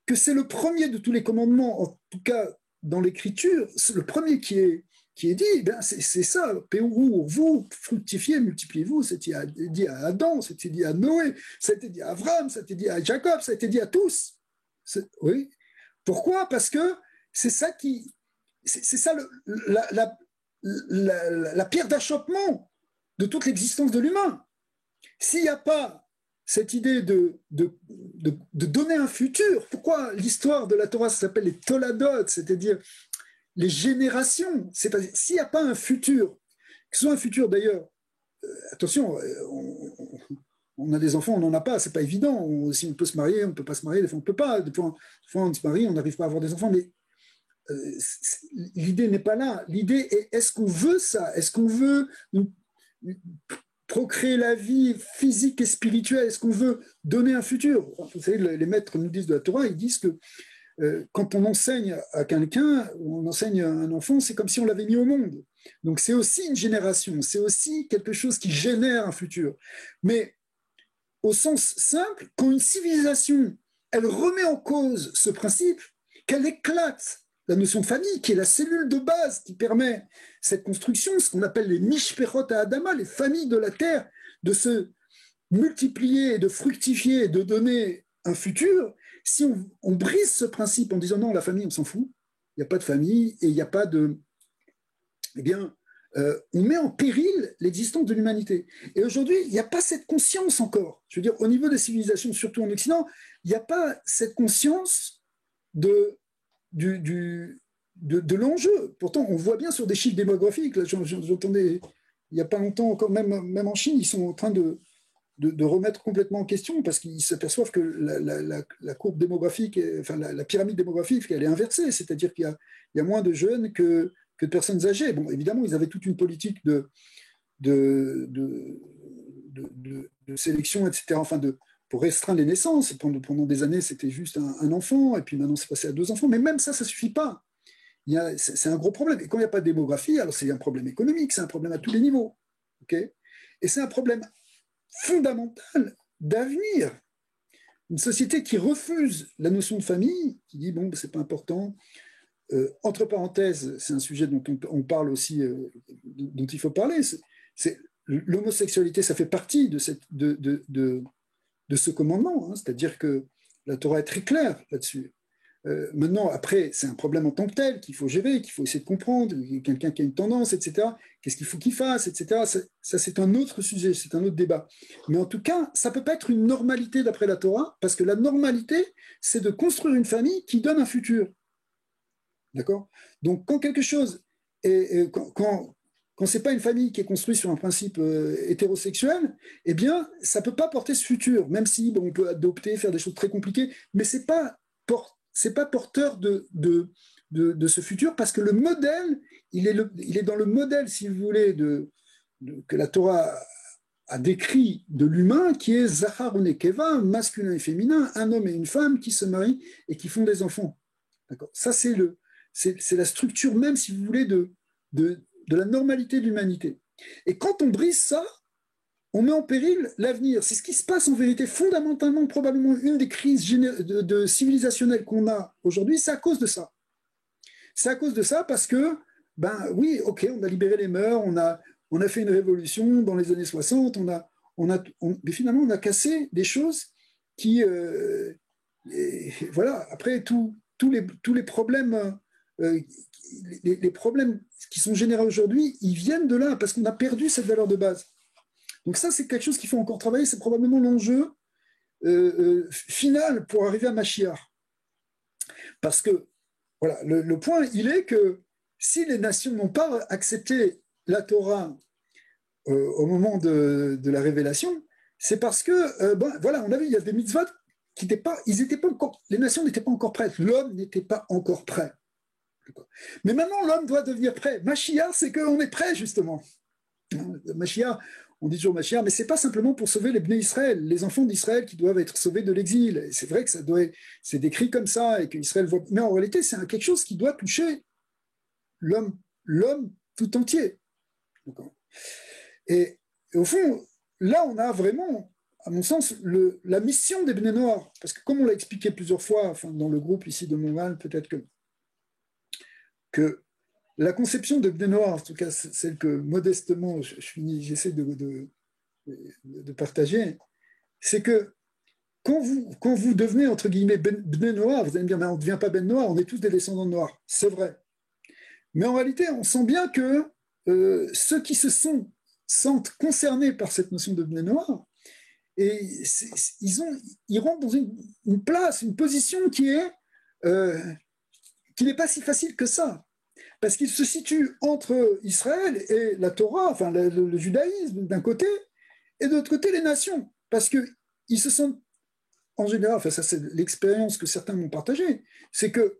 que c'est le premier de tous les commandements, en tout cas dans l'écriture, c'est le premier qui est dit, ben c'est ça, Péourou, vous, fructifiez, multipliez-vous, c'était dit à Adam, c'était dit à Noé, ça a été dit à Abraham, ça a été dit à Jacob, ça a été dit à tous. Oui. Pourquoi? Parce que c'est ça la pierre d'achoppement de toute l'existence de l'humain. S'il n'y a pas cette idée de donner un futur, pourquoi l'histoire de la Torah s'appelle les Toladot, c'est-à-dire les générations, s'il n'y a pas un futur, que ce soit un futur d'ailleurs, attention, on a des enfants, on n'en a pas, c'est pas évident, si on peut se marier, on ne peut pas se marier, des fois on ne peut pas, des fois on se marie, on n'arrive pas à avoir des enfants, mais l'idée n'est pas là, l'idée est, est-ce qu'on veut ça, est-ce qu'on veut procréer la vie physique et spirituelle, est-ce qu'on veut donner un futur? Vous savez, les maîtres nous disent de la Torah, ils disent que quand on enseigne à quelqu'un, on enseigne à un enfant, c'est comme si on l'avait mis au monde. Donc c'est aussi une génération, c'est aussi quelque chose qui génère un futur. Mais au sens simple, quand une civilisation, elle remet en cause ce principe, qu'elle éclate la notion de famille, qui est la cellule de base qui permet cette construction, ce qu'on appelle les mishperot à Adama, les familles de la terre, de se multiplier, de fructifier, de donner un futur. Si on brise ce principe en disant non, la famille, on s'en fout, il n'y a pas de famille et il n'y a pas de... Eh bien, on met en péril l'existence de l'humanité. Et aujourd'hui, il n'y a pas cette conscience encore. Je veux dire, au niveau des civilisations, surtout en Occident, il n'y a pas cette conscience de l'enjeu. Pourtant, on voit bien sur des chiffres démographiques, là, j'entendais il n'y a pas longtemps encore, même en Chine, ils sont en train de remettre complètement en question parce qu'ils s'aperçoivent que la courbe démographique, enfin la pyramide démographique, elle est inversée, c'est-à-dire qu'il y a moins de jeunes que de personnes âgées. Bon, évidemment, ils avaient toute une politique de sélection, etc., enfin pour restreindre les naissances. Pendant des années, c'était juste un enfant, et puis maintenant, c'est passé à 2 enfants. Mais même ça ne suffit pas. C'est un gros problème. Et quand il n'y a pas de démographie, alors c'est un problème économique, c'est un problème à tous les niveaux. Okay, et c'est un problème fondamental d'avenir. Une société qui refuse la notion de famille, qui dit, bon, c'est pas important. Entre parenthèses, c'est un sujet dont on parle aussi, dont il faut parler. L'homosexualité, ça fait partie de ce commandement, hein, c'est-à-dire que la Torah est très claire là-dessus. Maintenant, après, c'est un problème en tant que tel qu'il faut gérer, qu'il faut essayer de comprendre. Quelqu'un qui a une tendance, etc., qu'est-ce qu'il faut qu'il fasse, etc. Ça, c'est un autre sujet, c'est un autre débat. Mais en tout cas, ça ne peut pas être une normalité d'après la Torah, parce que la normalité, c'est de construire une famille qui donne un futur. D'accord? Donc, quand quelque chose quand ce n'est pas une famille qui est construite sur un principe hétérosexuel, eh bien, ça ne peut pas porter ce futur, même si on peut adopter, faire des choses très compliquées, mais ce n'est pas porteur de ce futur, parce que le modèle, il est dans le modèle, si vous voulez, que la Torah a décrit de l'humain, qui est Zachar ou Nekeva, masculin et féminin, un homme et une femme qui se marient et qui font des enfants. D'accord? Ça, c'est la structure même, si vous voulez, de la normalité de l'humanité. Et quand on brise ça, on met en péril l'avenir. C'est ce qui se passe en vérité fondamentalement, probablement une des crises civilisationnelles qu'on a aujourd'hui, c'est à cause de ça. C'est à cause de ça parce que, ben oui, ok, on a libéré les mœurs, on a fait une révolution dans les années 60, mais finalement on a cassé des choses qui, voilà, après tous les problèmes, les problèmes qui sont générés aujourd'hui, ils viennent de là parce qu'on a perdu cette valeur de base. Donc ça, c'est quelque chose qu'il faut encore travailler, c'est probablement l'enjeu final pour arriver à Mashiach. Parce que, voilà, le point, il est que si les nations n'ont pas accepté la Torah au moment de la révélation, c'est parce que, voilà, on a vu, il y a des mitzvot qui n'étaient pas, les nations n'étaient pas encore prêtes, l'homme n'était pas encore prêt. Mais maintenant, l'homme doit devenir prêt. Mashiach, c'est qu'on est prêt, justement. Mashiach, on dit toujours Mashiach, mais ce n'est pas simplement pour sauver les Bnei Israël, les enfants d'Israël qui doivent être sauvés de l'exil. C'est vrai que c'est décrit comme ça, et qu'Israël voit. Mais en réalité, c'est quelque chose qui doit toucher l'homme tout entier. Et au fond, là, on a vraiment, à mon sens, la mission des Bnei Noach. Parce que comme on l'a expliqué plusieurs fois, enfin, dans le groupe ici de Montréal, peut-être que la conception de Bnei Noach, en tout cas celle que modestement j'essaie de partager, c'est que quand vous devenez, entre guillemets, Bnei Noach, vous allez me dire, mais on ne devient pas Ben Noach, on est tous des descendants de Noach. C'est vrai. Mais en réalité, on sent bien que ceux qui sentent concernés par cette notion de Bnei Noach, et ils rentrent dans une place, une position qui n'est pas si facile que ça. Parce qu'ils se situent entre Israël et la Torah, enfin le judaïsme d'un côté, et de l'autre côté les nations. Parce qu'ils se sentent, en général, enfin ça c'est l'expérience que certains m'ont partagée, c'est que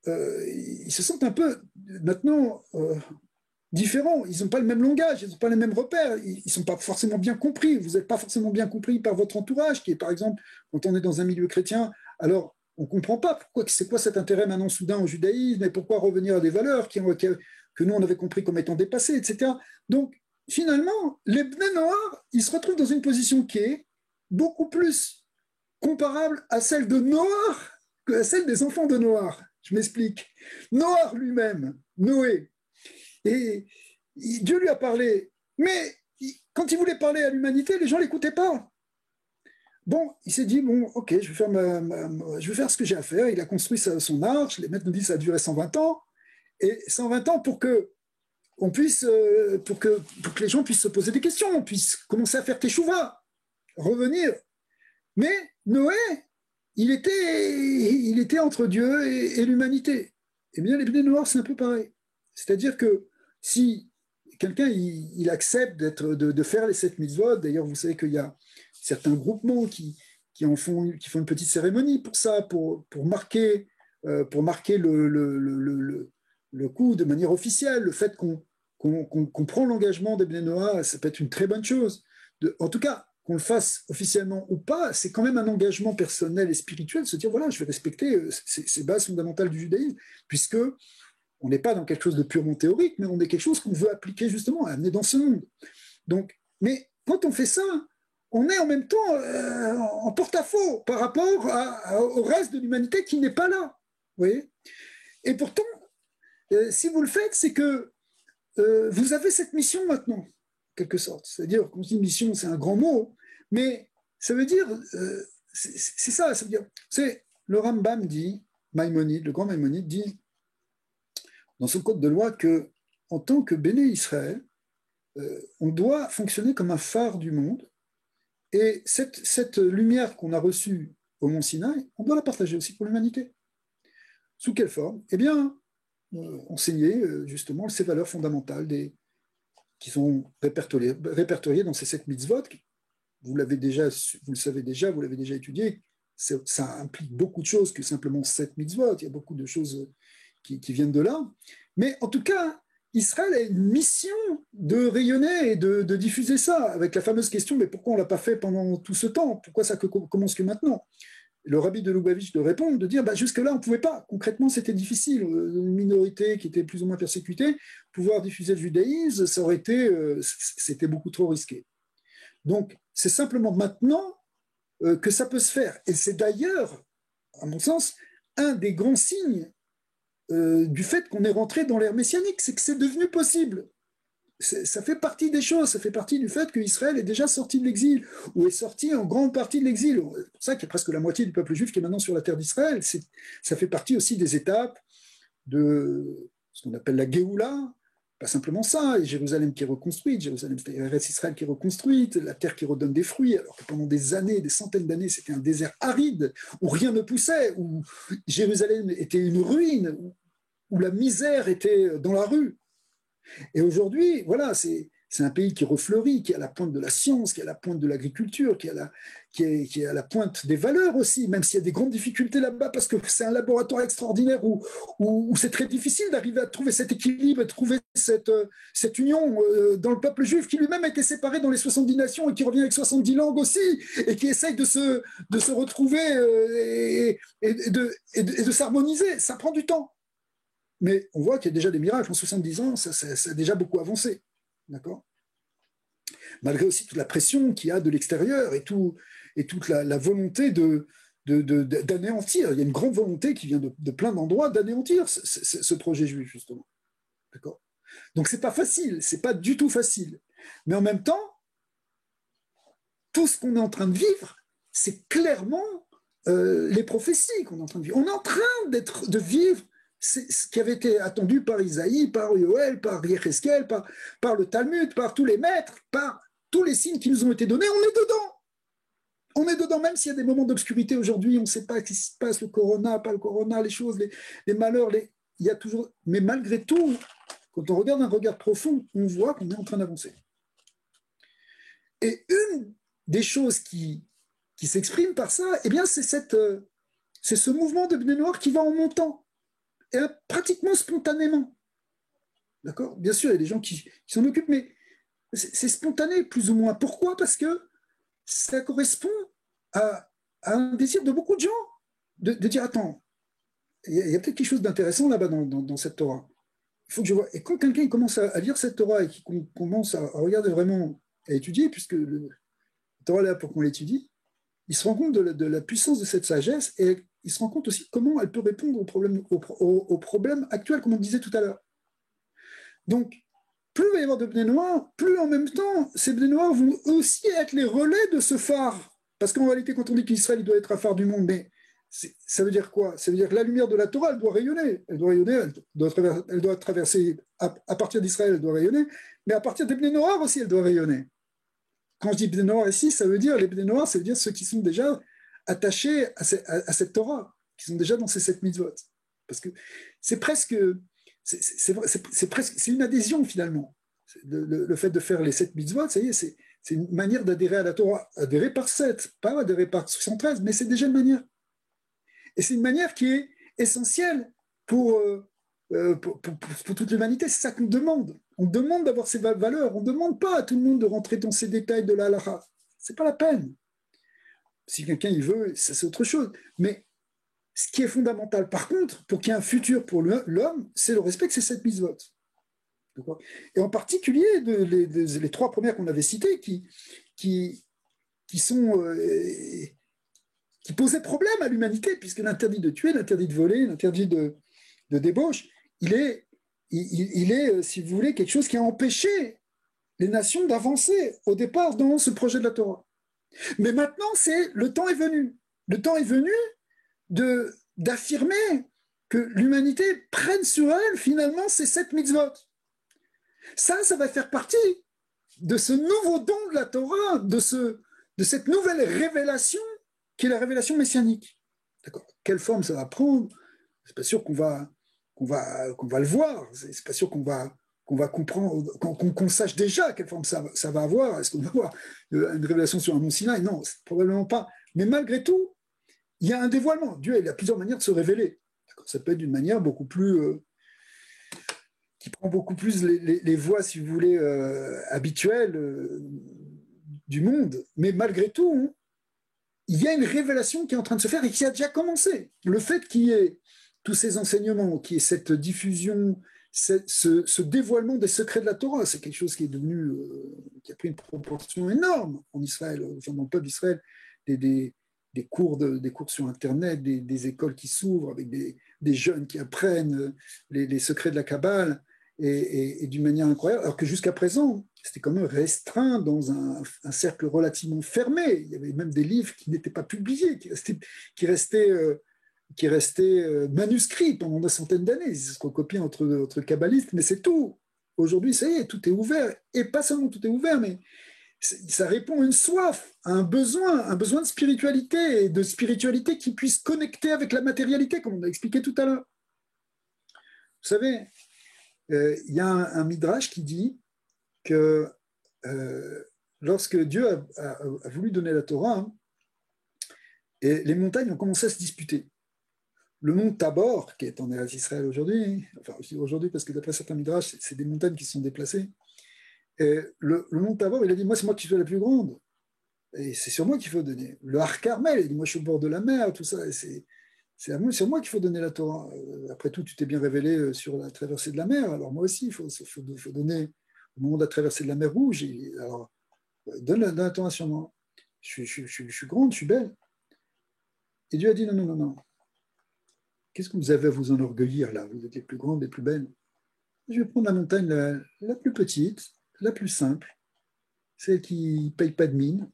ils se sentent un peu maintenant différents. Ils n'ont pas le même langage, ils n'ont pas les mêmes repères, ils ne sont pas forcément bien compris. Vous n'êtes pas forcément bien compris par votre entourage, qui est par exemple, quand on est dans un milieu chrétien, alors on ne comprend pas c'est quoi cet intérêt maintenant soudain au judaïsme et pourquoi revenir à des valeurs que nous on avait compris comme étant dépassées, etc. Donc finalement, les Bnei Noach, ils se retrouvent dans une position qui est beaucoup plus comparable à celle de Noach que à celle des enfants de Noach. Je m'explique. Noach lui-même, Noé, et Dieu lui a parlé, mais quand il voulait parler à l'humanité, les gens ne l'écoutaient pas. Bon, il s'est dit, bon, ok, je vais faire ce que j'ai à faire. Il a construit son arche, les maîtres nous disent que ça a duré 120 ans, et 120 ans pour que les gens puissent se poser des questions, on puisse commencer à faire teshuva, revenir. Mais Noé, il était entre Dieu et l'humanité. Eh bien, les Bnei Noach, c'est un peu pareil. C'est-à-dire que si quelqu'un il accepte de faire les 7 mitzvot, d'ailleurs, vous savez qu'il y a certains groupements qui font une petite cérémonie pour ça, pour marquer le coup de manière officielle, le fait qu'on prend l'engagement des Bnei Noach, ça peut être une très bonne chose. En tout cas, qu'on le fasse officiellement ou pas, c'est quand même un engagement personnel et spirituel de se dire, voilà, je vais respecter ces bases fondamentales du judaïsme, puisque on n'est pas dans quelque chose de purement théorique, mais on est quelque chose qu'on veut appliquer justement, amener dans ce monde. Donc, mais quand on fait ça, on est en même temps en porte-à-faux par rapport au reste de l'humanité qui n'est pas là. Vous voyez ? Et pourtant, si vous le faites, c'est que vous avez cette mission maintenant, en quelque sorte. C'est-à-dire, quand on dit mission, c'est un grand mot, mais ça veut dire, c'est ça, ça veut dire, le Rambam dit, Maïmonide, le grand Maïmonide dit, dans son code de loi, que en tant que Béné Israël, on doit fonctionner comme un phare du monde, et cette lumière qu'on a reçue au Mont Sinaï, on doit la partager aussi pour l'humanité. Sous quelle forme ? Eh bien, enseigner justement ces valeurs fondamentales qui sont répertoriées dans ces 7 mitzvot. Vous le savez déjà, vous l'avez déjà étudié. Ça implique beaucoup de choses que simplement 7 mitzvot. Il y a beaucoup de choses qui viennent de là. Mais en tout cas, Israël a une mission de rayonner et de diffuser ça, avec la fameuse question, mais pourquoi on ne l'a pas fait pendant tout ce temps ? Pourquoi ça commence que maintenant ? Le rabbi de Lubavitch de répondre, de dire jusque-là, on ne pouvait pas. Concrètement, c'était difficile. Une minorité qui était plus ou moins persécutée, pouvoir diffuser le judaïsme, c'était beaucoup trop risqué. Donc, c'est simplement maintenant que ça peut se faire. Et c'est d'ailleurs, à mon sens, un des grands signes du fait qu'on est rentré dans l'ère messianique, c'est que c'est devenu possible. Ça fait partie des choses, ça fait partie du fait qu'Israël est déjà sorti de l'exil, ou est sorti en grande partie de l'exil. C'est pour ça qu'il y a presque la moitié du peuple juif qui est maintenant sur la terre d'Israël. Ça fait partie aussi des étapes de ce qu'on appelle la Géoula, pas simplement ça, et Jérusalem qui est reconstruite, Israël qui est reconstruite, la terre qui redonne des fruits, alors que pendant des années, des centaines d'années, c'était un désert aride, où rien ne poussait, où Jérusalem était une ruine, où la misère était dans la rue. Et aujourd'hui, voilà, c'est C'est un pays qui refleurit, qui est à la pointe de la science, qui est à la pointe de l'agriculture, qui est à la pointe des valeurs aussi, même s'il y a des grandes difficultés là-bas, parce que c'est un laboratoire extraordinaire où c'est très difficile d'arriver à trouver cet équilibre et de trouver cette union dans le peuple juif, qui lui-même a été séparé dans les 70 nations et qui revient avec 70 langues aussi, et qui essaye de se retrouver et de s'harmoniser. Ça prend du temps. Mais on voit qu'il y a déjà des miracles. En 70 ans, ça a déjà beaucoup avancé. D'accord ? Malgré aussi toute la pression qu'il y a de l'extérieur et toute la volonté d'anéantir. Il y a une grande volonté qui vient de plein d'endroits d'anéantir ce projet juif, justement. D'accord ? Donc, ce n'est pas facile. Ce n'est pas du tout facile. Mais en même temps, tout ce qu'on est en train de vivre, c'est clairement les prophéties qu'on est en train de vivre. On est en train de vivre ce qui avait été attendu par Isaïe, par Yoël, par Yéhezkel, par le Talmud, par tous les maîtres, par tous les signes qui nous ont été donnés. On est dedans. On est dedans, même s'il y a des moments d'obscurité aujourd'hui, on ne sait pas ce qui se passe, le corona, pas le corona, les choses, les malheurs, il y a toujours... Mais malgré tout, quand on regarde un regard profond, on voit qu'on est en train d'avancer. Et une des choses qui s'exprime par ça, eh bien, c'est ce mouvement de Bnei Noach qui va en montant. Et pratiquement spontanément. D'accord ? Bien sûr, il y a des gens qui s'en occupent, mais c'est spontané, plus ou moins. Pourquoi ? Parce que ça correspond à un désir de beaucoup de gens de dire, attends, il y a peut-être quelque chose d'intéressant là-bas dans cette Torah. Il faut que je vois. Et quand quelqu'un commence à lire cette Torah et qu'il commence à regarder vraiment, à étudier, puisque la Torah est là pour qu'on l'étudie, il se rend compte de la puissance de cette sagesse et il se rend compte aussi comment elle peut répondre aux problèmes actuels, comme on disait tout à l'heure. Donc, plus il va y avoir de Bnei Noach, plus en même temps, ces Bnei Noach vont aussi être les relais de ce phare. Parce qu'en réalité, quand on dit qu'Israël doit être un phare du monde, mais ça veut dire quoi ? Ça veut dire que la lumière de la Torah, elle doit rayonner. Elle doit traverser, à partir d'Israël, elle doit rayonner, mais à partir des Bnei Noach aussi, elle doit rayonner. Quand je dis Bnei Noach ici, ça veut dire, les Bnei Noach, ça veut dire ceux qui sont déjà attachés à cette Torah, qui sont déjà dans ces 7 mitzvot. Parce que c'est presque, c'est une adhésion finalement. Le fait de faire les 7 mitzvot, ça y est, c'est une manière d'adhérer à la Torah. Adhérer par 7, pas adhérer par 73, mais c'est déjà une manière. Et c'est une manière qui est essentielle pour toute l'humanité. C'est ça qu'on demande. On demande d'avoir ces valeurs. On ne demande pas à tout le monde de rentrer dans ces détails de la halakha. Ce n'est pas la peine. Si quelqu'un y veut, c'est autre chose. Mais ce qui est fondamental, par contre, pour qu'il y ait un futur pour l'homme, c'est le respect de ces 7 mitzvot. Et en particulier, les 3 premières qu'on avait citées, qui posaient problème à l'humanité, puisque l'interdit de tuer, l'interdit de voler, l'interdit de débauche, il est, si vous voulez, quelque chose qui a empêché les nations d'avancer au départ dans ce projet de la Torah. Mais maintenant, le temps est venu. Le temps est venu d'affirmer que l'humanité prenne sur elle, finalement, ces 7 mitzvot. Ça va faire partie de ce nouveau don de la Torah, de cette nouvelle révélation qui est la révélation messianique. D'accord ? Quelle forme ça va prendre ? C'est pas sûr qu'on va le voir. C'est pas sûr qu'on va comprendre, qu'on sache déjà quelle forme ça va avoir. Est-ce qu'on va avoir une révélation sur un mont Sinaï ? Non, probablement pas. Mais malgré tout, il y a un dévoilement. Dieu, il a plusieurs manières de se révéler. D'accord ? Ça peut être d'une manière beaucoup plus... qui prend beaucoup plus les voies, si vous voulez, habituelles du monde. Mais malgré tout, il y a une révélation qui est en train de se faire et qui a déjà commencé. Le fait qu'il y ait tous ces enseignements, qu'il y ait cette diffusion, ce dévoilement des secrets de la Torah, c'est quelque chose qui est devenu, qui a pris une proportion énorme en Israël, enfin, dans le peuple d'Israël, des cours sur Internet, des écoles qui s'ouvrent avec des jeunes qui apprennent les secrets de la Kabbale et d'une manière incroyable, alors que jusqu'à présent, c'était quand même restreint dans un cercle relativement fermé. Il y avait même des livres qui n'étaient pas publiés, qui restaient manuscrits pendant des centaines d'années. C'est ce qu'on copie entre kabbalistes, mais c'est tout. Aujourd'hui, ça y est, tout est ouvert. Et pas seulement tout est ouvert, mais ça répond à une soif, à un besoin de spiritualité, et de spiritualité qui puisse connecter avec la matérialité, comme on a expliqué tout à l'heure. Vous savez, il y a un midrash qui dit que lorsque Dieu a voulu donner la Torah, hein, et les montagnes ont commencé à se disputer. Le mont Tabor, qui est en Eretz Israël aujourd'hui, enfin aussi aujourd'hui parce que d'après certains midrash, c'est des montagnes qui se sont déplacées. Et le mont Tabor, il a dit, moi c'est moi qui suis la plus grande, et c'est sur moi qu'il faut donner. Le Har Carmel, il dit, moi je suis au bord de la mer, tout ça, c'est sur moi qu'il faut donner la Torah. Après tout, tu t'es bien révélé sur la traversée de la mer, alors moi aussi, il faut donner au moment de la traversée de la mer Rouge, alors donne la Torah sur moi. Je suis grande, je suis belle. Et Dieu a dit, non, non, non, non. Qu'est-ce que vous avez à vous enorgueillir là? Vous êtes les plus grandes, les plus belles. Je vais prendre la montagne la plus petite, la plus simple, celle qui ne paye pas de mine,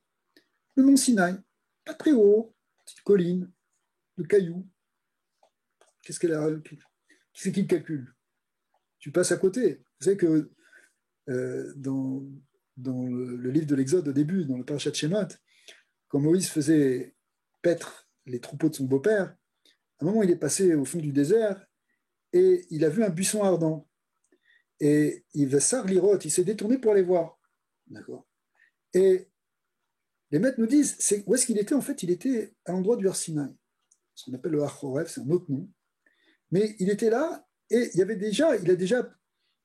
le mont Sinaï, pas très haut, petite colline, de cailloux. Qu'est-ce qu'elle a? Qui c'est qui le calcule? Tu passes à côté. Vous savez que dans le livre de l'Exode, au début, dans le parashat de Shemot, quand Moïse faisait paître les troupeaux de son beau-père, à un moment, il est passé au fond du désert et il a vu un buisson ardent. Et il va s'arlirote, il s'est détourné pour aller voir. D'accord. Et les maîtres nous disent, où est-ce qu'il était? En fait, il était à l'endroit du Har Sinaï, ce qu'on appelle le Har Horef, c'est un autre nom. Mais il était là et il a déjà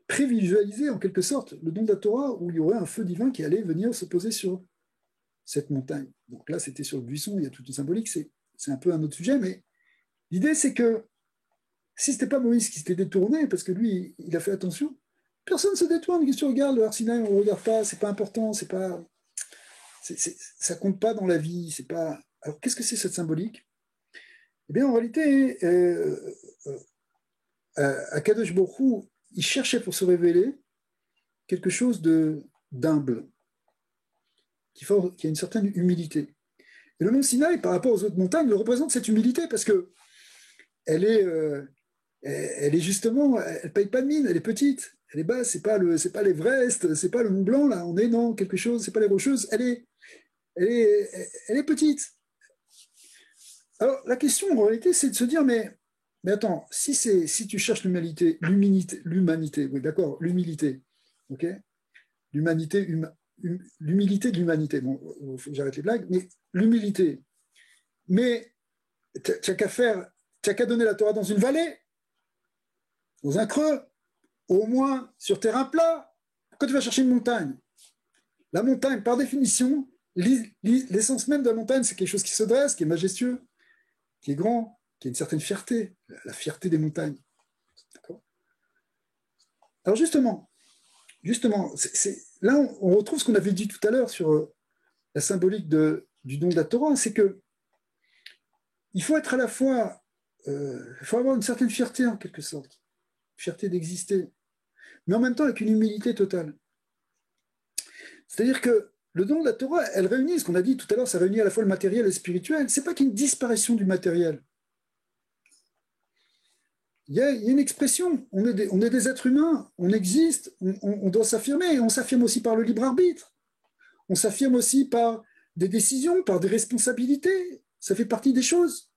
prévisualisé en quelque sorte le don de la Torah où il y aurait un feu divin qui allait venir se poser sur cette montagne. Donc là, c'était sur le buisson, il y a toute une symbolique, c'est un peu un autre sujet, mais l'idée, c'est que si ce n'était pas Moïse qui s'était détourné, parce que lui, il a fait attention, personne ne se détourne. Qu'est-ce que tu regardes? Le Har Sinaï, on ne regarde pas, c'est pas important, ça compte pas dans la vie. C'est pas... Alors, qu'est-ce que c'est cette symbolique? Eh bien, en réalité, Akadosh Baruch Hu, il cherchait pour se révéler quelque chose d'humble, qui a une certaine humilité. Et le mont Sinaï, par rapport aux autres montagnes, représente cette humilité parce que elle est justement, elle paye pas de mine, elle est petite, elle est basse, c'est pas l'Everest, c'est pas le Mont Blanc, là, on est dans quelque chose, c'est pas les Rocheuses, elle est petite. Alors, la question, en réalité, c'est de se dire, mais attends, si tu cherches l'humanité, oui, d'accord, l'humilité, ok, l'humilité de l'humanité, bon, faut que j'arrête les blagues, mais l'humilité, mais tu n'as qu'à donner la Torah dans une vallée, dans un creux, au moins sur terrain plat. Pourquoi tu vas chercher une montagne? La montagne, par définition, l'essence même de la montagne, c'est quelque chose qui se dresse, qui est majestueux, qui est grand, qui a une certaine fierté, la fierté des montagnes. D'accord. Alors justement, là, on retrouve ce qu'on avait dit tout à l'heure sur la symbolique du don de la Torah, c'est que il faut être à la fois, il faut avoir une certaine fierté en quelque sorte, fierté d'exister, mais en même temps avec une humilité totale. C'est-à-dire que le don de la Torah, elle réunit, ce qu'on a dit tout à l'heure, ça réunit à la fois le matériel et le spirituel. C'est pas qu'une disparition du matériel. Il y a une expression, on est des êtres humains, on existe, on doit s'affirmer, et on s'affirme aussi par le libre arbitre, on s'affirme aussi par des décisions, par des responsabilités, ça fait partie des choses.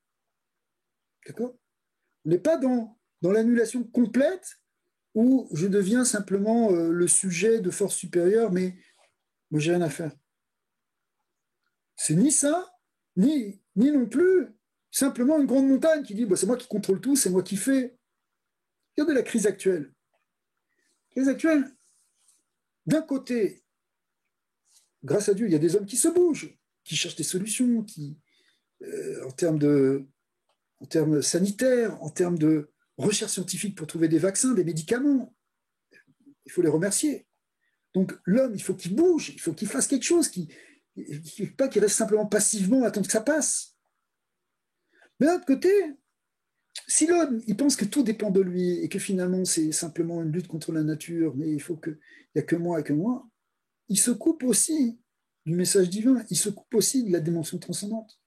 D'accord? On n'est pas dans l'annulation complète où je deviens simplement le sujet de force supérieure, mais moi j'ai rien à faire. C'est ni ça, ni non plus simplement une grande montagne qui dit bah, c'est moi qui contrôle tout, c'est moi qui fais. Regardez la crise actuelle. La crise actuelle, d'un côté, grâce à Dieu, il y a des hommes qui se bougent, qui cherchent des solutions, en termes sanitaires, en termes de recherche scientifique pour trouver des vaccins, des médicaments. Il faut les remercier. Donc l'homme, il faut qu'il bouge, il faut qu'il fasse quelque chose, pas qu'il reste simplement passivement à attendre que ça passe. Mais d'un autre côté, si l'homme, il pense que tout dépend de lui et que finalement c'est simplement une lutte contre la nature, mais il n'y a que moi et que moi, il se coupe aussi du message divin, il se coupe aussi de la dimension transcendante.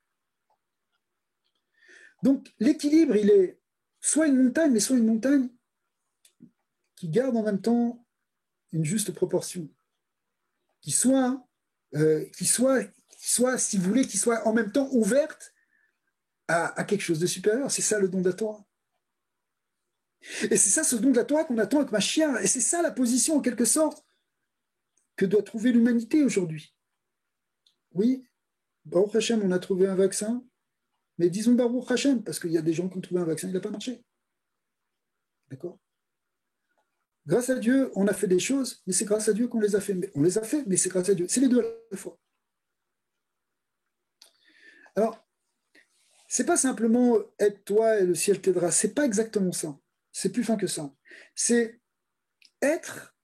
Donc l'équilibre, il est soit une montagne, mais soit une montagne qui garde en même temps une juste proportion, qui soit, si vous voulez, qui soit en même temps ouverte à quelque chose de supérieur. C'est ça le don de la Torah. Et c'est ça ce don de la Torah qu'on attend avec Mashiach. Et c'est ça la position, en quelque sorte, que doit trouver l'humanité aujourd'hui. Oui, Baruch Hashem, on a trouvé un vaccin, mais disons Baruch Hashem, parce qu'il y a des gens qui ont trouvé un vaccin, il n'a pas marché. D'accord? Grâce à Dieu, on a fait des choses, mais c'est grâce à Dieu qu'on les a fait. On les a fait, mais c'est grâce à Dieu. C'est les deux à la fois. Alors, c'est pas simplement aide-toi et le ciel t'aidera. C'est pas exactement ça. C'est plus fin que ça. C'est être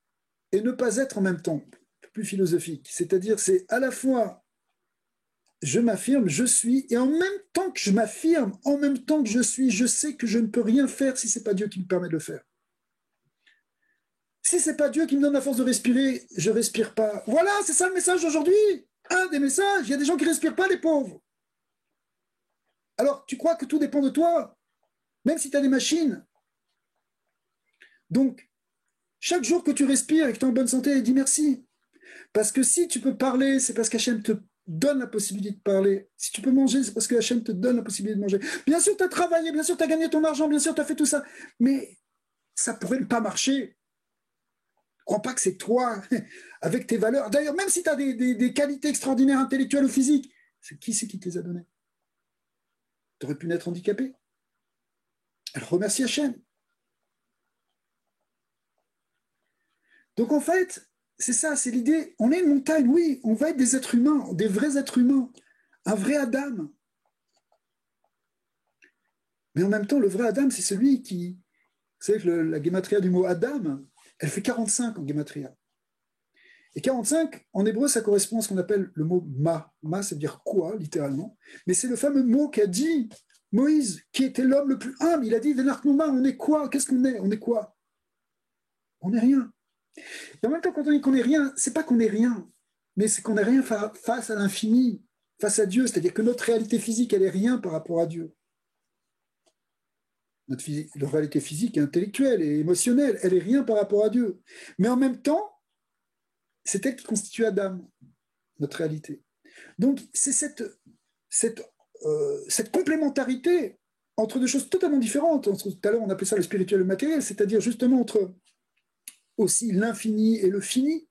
et ne pas être en même temps. Plus philosophique. C'est-à-dire, c'est à la fois je m'affirme, je suis, et en même temps que je m'affirme, en même temps que je suis, je sais que je ne peux rien faire si c'est pas Dieu qui me permet de le faire. Si c'est pas Dieu qui me donne la force de respirer, je respire pas. Voilà, c'est ça le message d'aujourd'hui. Un des messages, il y a des gens qui respirent pas, les pauvres. Alors, tu crois que tout dépend de toi, même si tu as des machines. Donc, chaque jour que tu respires et que tu es en bonne santé, dis merci. Parce que si tu peux parler, c'est parce qu'Hachem te donne la possibilité de parler. Si tu peux manger, c'est parce que Hachem te donne la possibilité de manger. Bien sûr, tu as travaillé, bien sûr, tu as gagné ton argent, bien sûr, tu as fait tout ça. Mais ça pourrait ne pas marcher. Ne crois pas que c'est toi, avec tes valeurs. D'ailleurs, même si tu as des qualités extraordinaires intellectuelles ou physiques, c'est qui te les a données? Tu aurais pu naître handicapé. Alors remercie Hachem. Donc en fait, c'est ça, c'est l'idée. On est une montagne, oui, on va être des êtres humains, des vrais êtres humains, un vrai Adam. Mais en même temps, le vrai Adam, c'est celui qui... Vous savez que la guématria du mot Adam, elle fait 45 en guématria. Et 45, en hébreu, ça correspond à ce qu'on appelle le mot ma. Ma, ça veut dire quoi, littéralement. Mais c'est le fameux mot qu'a dit Moïse, qui était l'homme le plus humble. Il a dit, Venarknouma, on est quoi? Qu'est-ce qu'on est? On est quoi? On n'est rien. Et en même temps, quand on dit qu'on n'est rien, c'est pas qu'on n'est rien, mais c'est qu'on n'est rien face à l'infini, face à Dieu. C'est-à-dire que notre réalité physique, elle est rien par rapport à Dieu. Notre réalité physique et intellectuelle et émotionnelle, elle est rien par rapport à Dieu. Mais en même temps, c'est elle qui constitue Adam, notre réalité. Donc, c'est cette complémentarité entre deux choses totalement différentes. Tout à l'heure, on appelait ça le spirituel et le matériel, c'est-à-dire justement entre aussi l'infini et le fini,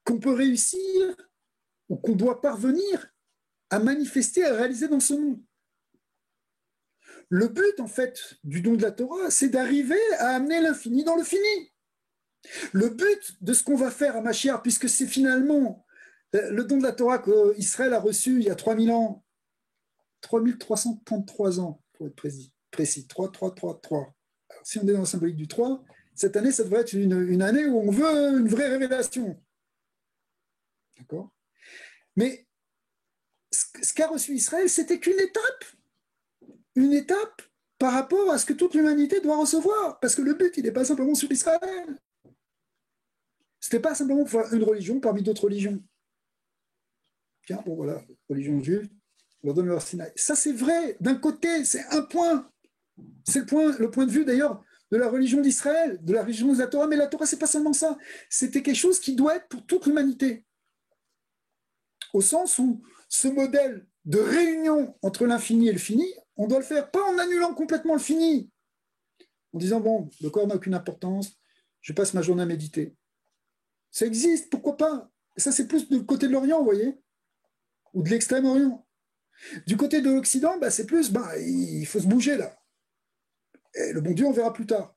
qu'on peut réussir ou qu'on doit parvenir à manifester, à réaliser dans ce monde. Le but, en fait, du don de la Torah, c'est d'arriver à amener l'infini dans le fini. Le but de ce qu'on va faire à Mashiach, puisque c'est finalement le don de la Torah qu'Israël a reçu il y a 3000 ans, 3333 ans, pour être précis 3, 3, 3, 3. Alors, si on est dans la symbolique du 3, cette année, ça devrait être une année où on veut une vraie révélation. D'accord? Mais ce qu'a reçu Israël, c'était qu'une étape. Une étape par rapport à ce que toute l'humanité doit recevoir. Parce que le but, il n'est pas simplement sur Israël. Ce n'était pas simplement pour faire une religion parmi d'autres religions. Tiens, bon voilà, religion juive, on leur donne leur Sinaï. Ça, c'est vrai, d'un côté, c'est un point. C'est le point de vue, d'ailleurs, de la religion d'Israël, de la religion de la Torah. Mais la Torah, ce n'est pas seulement ça. C'était quelque chose qui doit être pour toute l'humanité. Au sens où ce modèle de réunion entre l'infini et le fini, on doit le faire, pas en annulant complètement le fini, en disant, bon, le corps n'a aucune importance, je passe ma journée à méditer. Ça existe, pourquoi pas? Et ça, c'est plus du côté de l'Orient, vous voyez, ou de l'extrême-orient. Du côté de l'Occident, c'est plus, il faut se bouger là. Et le bon Dieu, on verra plus tard.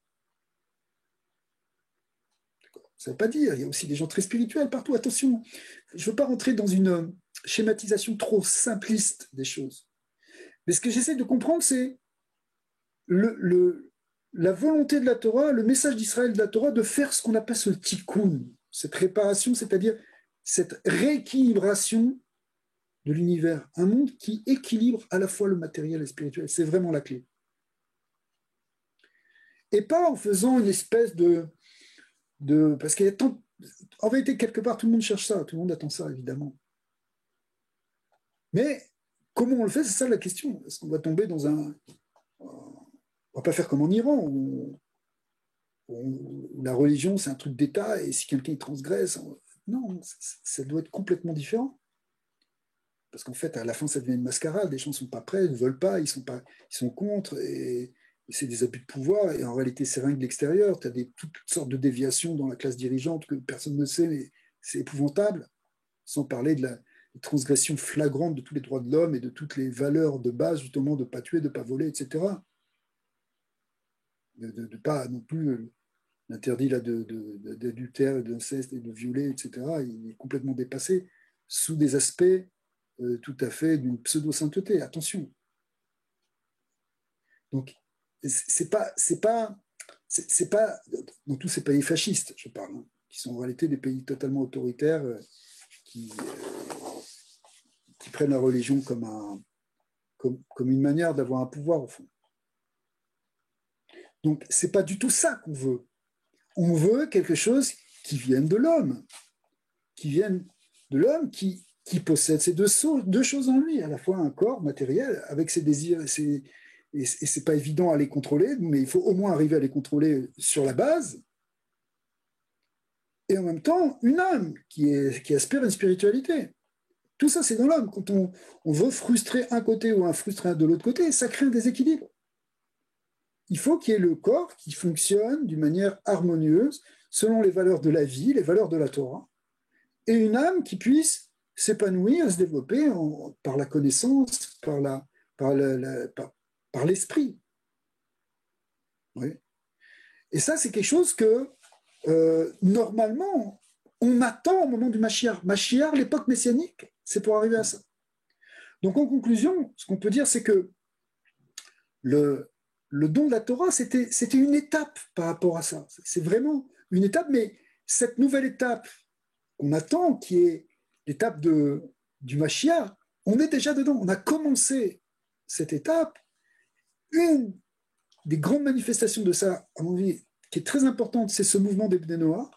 Ça ne veut pas dire, il y a aussi des gens très spirituels partout, attention. Je ne veux pas rentrer dans une schématisation trop simpliste des choses. Mais ce que j'essaie de comprendre, c'est la volonté de la Torah, le message d'Israël de la Torah, de faire ce qu'on appelle ce tikkun, cette réparation, c'est-à-dire cette rééquilibration de l'univers. Un monde qui équilibre à la fois le matériel et le spirituel. C'est vraiment la clé. Et pas en faisant une espèce parce qu'il y a tant... En vérité, quelque part, tout le monde cherche ça, tout le monde attend ça, évidemment. Mais comment on le fait, c'est ça la question. Est-ce qu'on va tomber dans un... On va pas faire comme en Iran, où la religion, c'est un truc d'État, et si quelqu'un transgresse... Non, ça doit être complètement différent. Parce qu'en fait, à la fin, ça devient une mascarade. Les gens ne sont pas prêts, ils ne veulent pas, ils sont contre, et c'est des abus de pouvoir, et en réalité, c'est rien que de l'extérieur. Tu as toutes sortes de déviations dans la classe dirigeante que personne ne sait, mais c'est épouvantable, sans parler de la transgression flagrante de tous les droits de l'homme et de toutes les valeurs de base, justement, de ne pas tuer, de ne pas voler, etc. De ne pas non plus l'interdit d'adultère, d'inceste et de violer, etc. Il est complètement dépassé sous des aspects tout à fait d'une pseudo-sainteté. Attention. Donc, c'est pas dans tous ces pays fascistes, je parle, hein, qui sont en réalité des pays totalement autoritaires qui prennent la religion comme une manière d'avoir un pouvoir au fond. Donc, c'est pas du tout ça qu'on veut. On veut quelque chose qui vienne de l'homme, qui possède ces deux choses en lui, à la fois un corps matériel avec ses désirs et c'est pas évident à les contrôler, mais il faut au moins arriver à les contrôler sur la base, et en même temps une âme qui aspire à une spiritualité. Tout ça, c'est dans l'homme. Quand on veut frustrer un côté ou frustrer de l'autre côté, ça crée un déséquilibre. Il faut qu'il y ait le corps qui fonctionne d'une manière harmonieuse, selon les valeurs de la vie, les valeurs de la Torah, et une âme qui puisse s'épanouir, se développer par la connaissance, par l'esprit. Oui. Et ça, c'est quelque chose que, normalement, on attend au moment du Mashiach. Mashiach, l'époque messianique, c'est pour arriver à ça. Donc, en conclusion, ce qu'on peut dire, c'est que le don de la Torah, c'était une étape par rapport à ça. C'est vraiment une étape, mais cette nouvelle étape qu'on attend, qui est l'étape du Mashiach, on est déjà dedans. On a commencé cette étape. Une des grandes manifestations de ça, à mon avis, qui est très importante, c'est ce mouvement des Bnei Noach.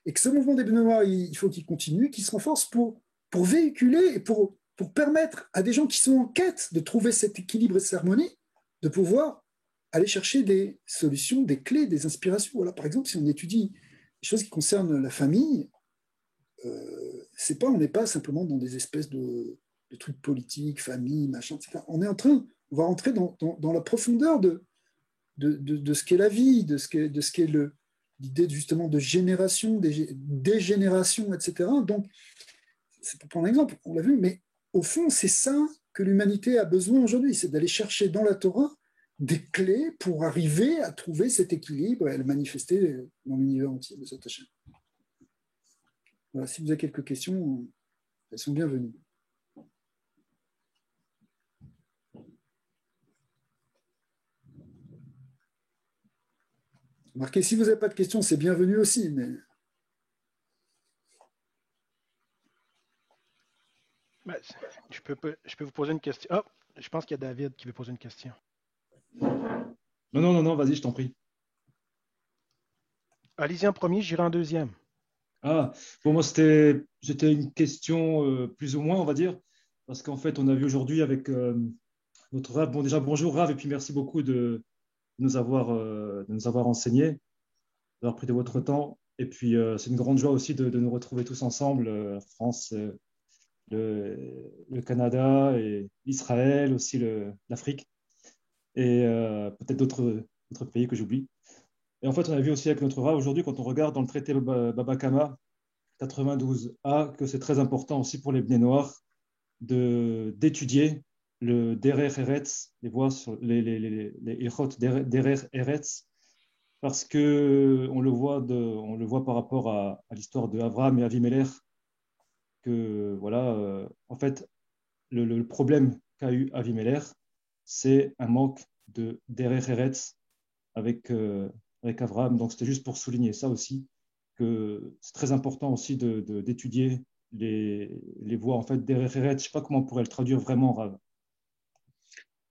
Et que ce mouvement des Bnei Noach, il faut qu'il continue, qu'il se renforce pour véhiculer et pour permettre à des gens qui sont en quête de trouver cet équilibre et cette harmonie, de pouvoir aller chercher des solutions, des clés, des inspirations. Voilà, par exemple, si on étudie les choses qui concernent la famille, on n'est pas simplement dans des espèces de trucs politiques, famille, machin, etc. On va rentrer dans la profondeur de ce qu'est la vie, de ce qu'est l'idée justement de génération, des générations, etc. Donc, c'est pour prendre un exemple, on l'a vu, mais au fond, c'est ça que l'humanité a besoin aujourd'hui, c'est d'aller chercher dans la Torah des clés pour arriver à trouver cet équilibre et à le manifester dans l'univers entier de cette chaîne. Voilà, si vous avez quelques questions, elles sont bienvenues. Marquez, si vous n'avez pas de questions, c'est bienvenu aussi, mais... Ben, je peux vous poser une question. Oh, je pense qu'il y a David qui veut poser une question. Non, vas-y, je t'en prie. Allez-y en premier, j'irai en deuxième. Ah, pour moi, c'était une question plus ou moins, on va dire, parce qu'en fait, on a vu aujourd'hui avec notre Rav. Bon, déjà, bonjour Rav, et puis merci beaucoup de nous avoir enseigné, d'avoir pris de votre temps. Et puis, c'est une grande joie aussi de nous retrouver tous ensemble, la France, le Canada et l'Israël, aussi l'Afrique, et peut-être d'autres pays que j'oublie. Et en fait, on a vu aussi avec notre Rav aujourd'hui, quand on regarde dans le traité Baba Kama 92a, que c'est très important aussi pour les Bnei Noach d'étudier le Derer Eretz, les voies sur les Ilchot Derer Eretz, parce que on le voit par rapport à l'histoire de Abraham et Avimelech, que voilà, en fait, le problème qu'a eu Avimelech, c'est un manque de Derer Eretz avec Abraham. Donc, c'était juste pour souligner ça aussi, que c'est très important aussi d'étudier les voies, en fait, Derer Eretz. Je ne sais pas comment on pourrait le traduire vraiment, Rav.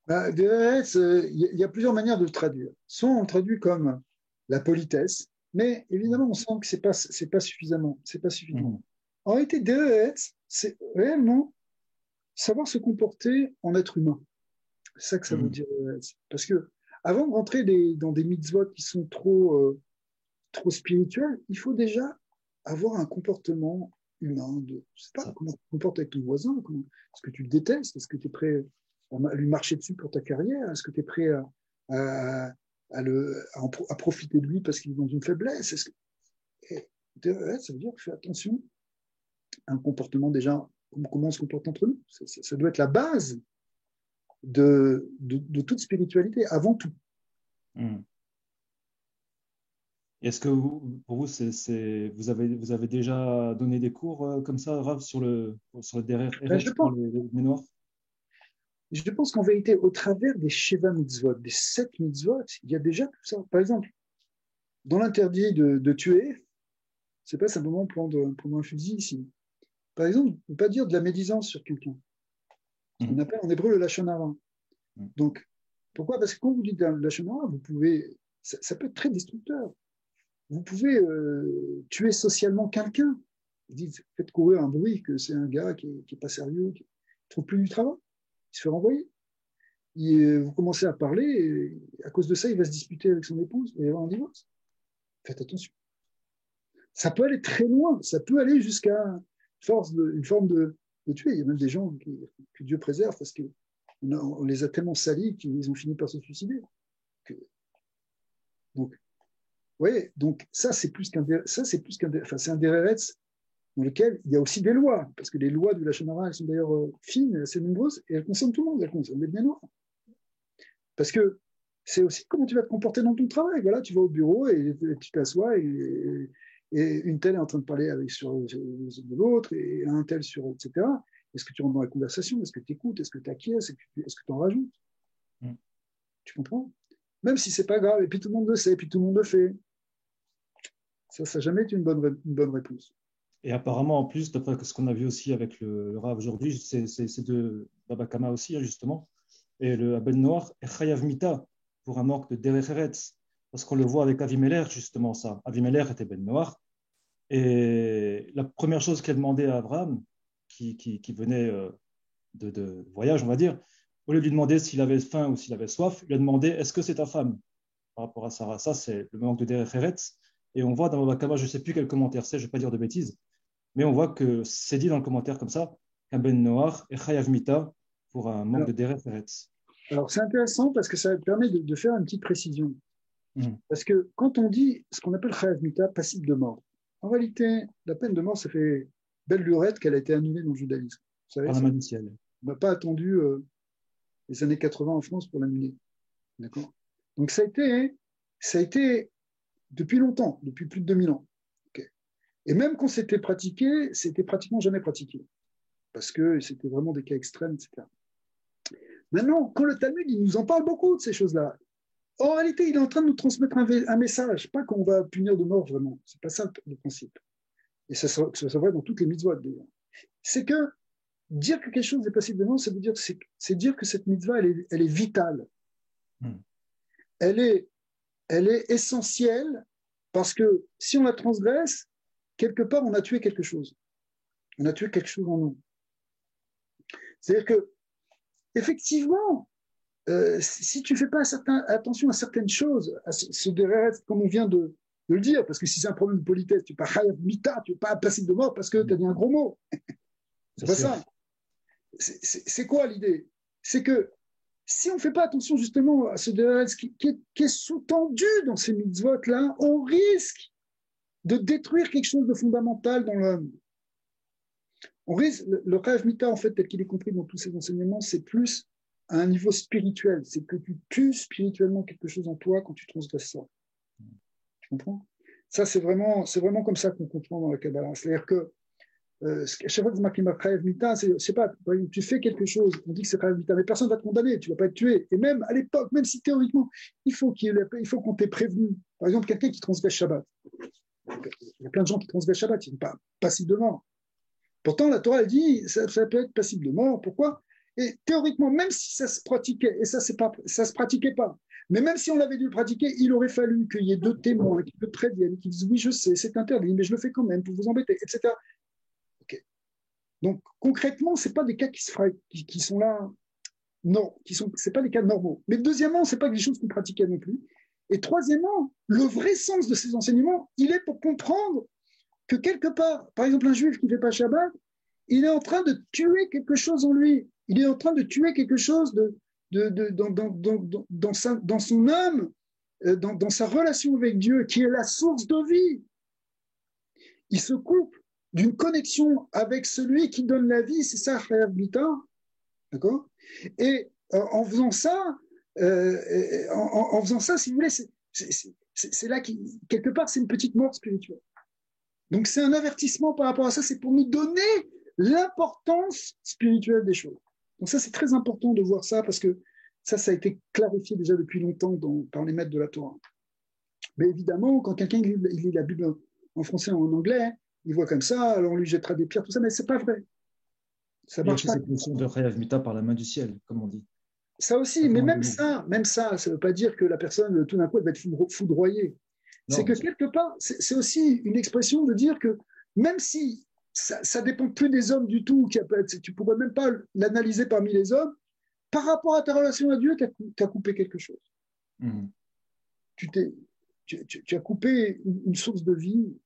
Derer Eretz, il y a plusieurs manières de le traduire. Soit on le traduit comme la politesse, mais évidemment, on sent que c'est pas suffisamment. En réalité, Derer Eretz, c'est réellement savoir se comporter en être humain. C'est ça que ça veut dire. Parce que avant de rentrer dans des mitzvot qui sont trop spirituels, il faut déjà avoir un comportement humain. Je sais pas, comment tu te comportes avec ton voisin, est-ce que tu le détestes, est-ce que tu es prêt à lui marcher dessus pour ta carrière, est-ce que tu es prêt à profiter de lui parce qu'il est dans une faiblesse. Ça veut dire fais attention à un comportement déjà, comment on se comporte entre nous. Ça doit être la base de toute spiritualité, avant tout. Est-ce que pour vous, vous avez déjà donné des cours comme ça, Rav, sur le derrière les Ménoirs? Je pense qu'en vérité, au travers des Sheva Mitzvot, des 7 Mitzvot, il y a déjà tout ça. Par exemple, dans l'interdit de tuer, c'est pas simplement prendre un fusil ici. Par exemple, ne pas dire de la médisance sur quelqu'un. On appelle en hébreu le lachon hara. Donc, pourquoi? Parce que quand vous dites le lachon hara, vous pouvez, ça peut être très destructeur. Vous pouvez tuer socialement quelqu'un. Vous dites, faites courir un bruit que c'est un gars qui est pas sérieux, qui ne trouve plus du travail, il se fait renvoyer. Vous commencez à parler, et à cause de ça, il va se disputer avec son épouse, et il va y avoir un divorce. Faites attention. Ça peut aller très loin, ça peut aller jusqu'à une forme de tuer. Il y a même des gens que Dieu préserve parce qu'on les a tellement salis qu'ils ont fini par se suicider. Donc, ouais, donc ça c'est plus qu'un c'est un déréretz dans lequel il y a aussi des lois, parce que les lois de la Lachon hara, elles sont d'ailleurs fines, assez nombreuses, et elles concernent tout le monde, elles concernent les bien noirs. Parce que c'est aussi comment tu vas te comporter dans ton travail. Voilà, tu vas au bureau et tu t'assois et une telle est en train de parler sur de l'autre et un tel sur, etc. Est-ce que tu rentres dans la conversation? Est-ce que tu écoutes? Est-ce que tu acquiesces? Est-ce que tu en rajoutes? Tu comprends? Même si c'est pas grave, et puis tout le monde le sait, et puis tout le monde le fait. Ça n'a jamais été une bonne réponse. Et apparemment, en plus, d'après ce qu'on a vu aussi avec le Rav aujourd'hui, c'est de Baba Kama aussi, justement, et le Ben Noir, et Chayav Mita, pour un manque de Derech Eretz. Parce qu'on le voit avec Avimelech, justement, ça. Avimelech était Ben Noir. Et la première chose qu'il a demandé à Abraham, qui venait de voyage, on va dire, au lieu de lui demander s'il avait faim ou s'il avait soif, il lui a demandé est-ce que c'est ta femme par rapport à Sarah. Ça, c'est le manque de Derech Eretz. Et on voit dans Baba Kama, je ne sais plus quel commentaire c'est, je ne vais pas dire de bêtises, mais on voit que c'est dit dans le commentaire comme ça qu'un Ben Noach et Chayav Mita pour un manque de Derech Eretz. Alors, c'est intéressant parce que ça permet de faire une petite précision. Parce que quand on dit ce qu'on appelle Chayav Mita, passible de mort, en réalité, la peine de mort, ça fait belle lurette qu'elle a été annulée dans le judaïsme. Vous savez, on n'a pas attendu les années 80 en France pour l'annuler. D'accord? Donc, ça a été depuis longtemps, depuis plus de 2000 ans. Okay. Et même quand c'était pratiqué, c'était pratiquement jamais pratiqué. Parce que c'était vraiment des cas extrêmes, etc. Maintenant, quand le Talmud, il nous en parle beaucoup de ces choses-là. En réalité, il est en train de nous transmettre un message, pas qu'on va punir de mort vraiment. C'est pas ça le principe. Et ça vrai dans toutes les mitzvot d'ailleurs. C'est que dire que quelque chose est passible de mort, ça veut dire c'est dire que cette mitzvah, elle est vitale. Elle est essentielle parce que si on la transgresse, quelque part, on a tué quelque chose. On a tué quelque chose en nous. C'est-à-dire que, effectivement, si tu ne fais pas attention à certaines choses, à ce derrière, comme on vient de le dire, parce que si c'est un problème de politesse, tu n'es pas chayav mita, tu n'es pas passible de mort parce que tu as dit un gros mot. C'est pas ça. C'est quoi l'idée? C'est que si on ne fait pas attention justement à ce derrière qui est sous-tendu dans ces mitzvot-là, on risque de détruire quelque chose de fondamental dans l'homme. On risque, le chayav mita, en fait, tel qu'il est compris dans tous ces enseignements, c'est plus à un niveau spirituel. C'est que tu tues spirituellement quelque chose en toi quand tu transgresses ça. Tu comprends? Ça, c'est vraiment comme ça qu'on comprend dans la Kabbalah. C'est-à-dire que chaque fois que chayav mita, c'est pas, tu fais quelque chose, on dit que c'est chayav mita, mais personne ne va te condamner, tu ne vas pas être tué. Et même à l'époque, même si théoriquement, il faut qu'on t'ait prévenu. Par exemple, quelqu'un qui transgresse Shabbat. Il y a plein de gens qui transgressent Shabbat, ils ne sont pas passibles de mort. Pourtant, la Torah, elle dit, ça peut être passible de mort. Pourquoi? Et théoriquement, même si ça se pratiquait, et ça se pratiquait pas, mais même si on l'avait dû le pratiquer, il aurait fallu qu'il y ait 2 témoins qui le préviennent, qui disent oui, je sais, c'est interdit, mais je le fais quand même pour vous embêter, etc. Okay. Donc, concrètement, ce n'est pas des cas qui sont là, non, c'est pas des cas normaux. Mais deuxièmement, ce n'est pas des choses qu'on pratiquait non plus. Et troisièmement, le vrai sens de ces enseignements, il est pour comprendre que quelque part, par exemple, un juif qui ne fait pas Shabbat, il est en train de tuer quelque chose en lui. Il est en train de tuer quelque chose dans son âme, dans sa relation avec Dieu, qui est la source de vie. Il se coupe d'une connexion avec celui qui donne la vie, c'est ça, Chayav Mita, d'accord? Et en faisant ça, si vous voulez, c'est là quelque part, c'est une petite mort spirituelle. Donc c'est un avertissement par rapport à ça, c'est pour nous donner l'importance spirituelle des choses. Donc ça, c'est très important de voir ça, parce que ça a été clarifié déjà depuis longtemps par les maîtres de la Torah. Mais évidemment, quand quelqu'un lit la Bible en français ou en anglais, il voit comme ça, alors on lui jettera des pierres, tout ça, mais c'est pas vrai. Ça marche pas. Cette notion de Chayav Mita par la main du ciel, comme on dit. Ça aussi, mais même ça ne veut pas dire que la personne, tout d'un coup, elle va être foudroyée. C'est que quelque part, c'est aussi une expression de dire que même si ça dépend plus des hommes du tout, tu ne pourrais même pas l'analyser parmi les hommes, par rapport à ta relation à Dieu, tu as coupé quelque chose. Mmh. Tu as coupé une source de vie.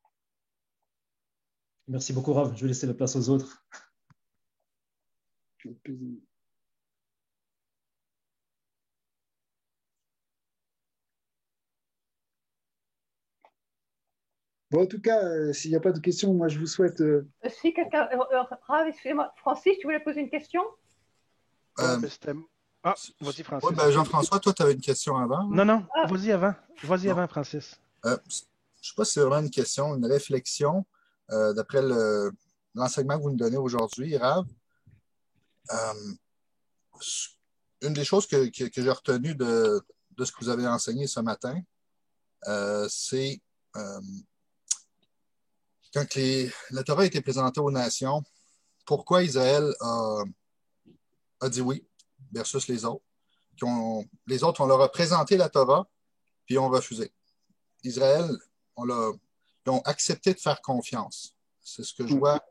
Merci beaucoup, Rav. Je vais laisser la place aux autres. Bon, en tout cas, s'il n'y a pas de questions, moi je vous souhaite. Si quelqu'un. Rav, excusez-moi. Francis, tu voulais poser une question? Vas-y, Francis. Ouais, Jean-François, toi, tu avais une question avant? Non, vas-y avant. Vas-y avant, Francis. Je ne sais pas si c'est vraiment une question, une réflexion, d'après l'enseignement que vous nous donnez aujourd'hui, Rav. Une des choses que j'ai retenues de ce que vous avez enseigné ce matin, c'est quand la Torah a été présentée aux nations, pourquoi Israël a dit oui versus les autres. Les autres, on leur a présenté la Torah, puis ils ont refusé. Israël, ils ont accepté de faire confiance. C'est ce que je vois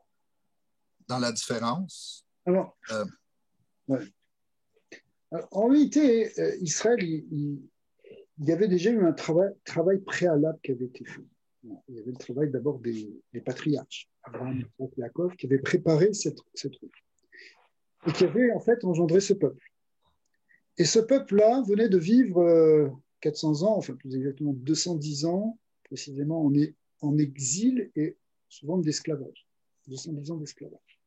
dans la différence. Alors, en réalité, Israël, il y avait déjà eu un travail préalable qui avait été fait. Il y avait le travail d'abord des patriarches, Abraham, Isaac, Yaakov, qui avaient préparé cette route et qui avaient en fait engendré ce peuple. Et ce peuple-là venait de vivre 400 ans, enfin plus exactement 210 ans, précisément en exil et souvent d'esclavage. 210 ans d'esclavage.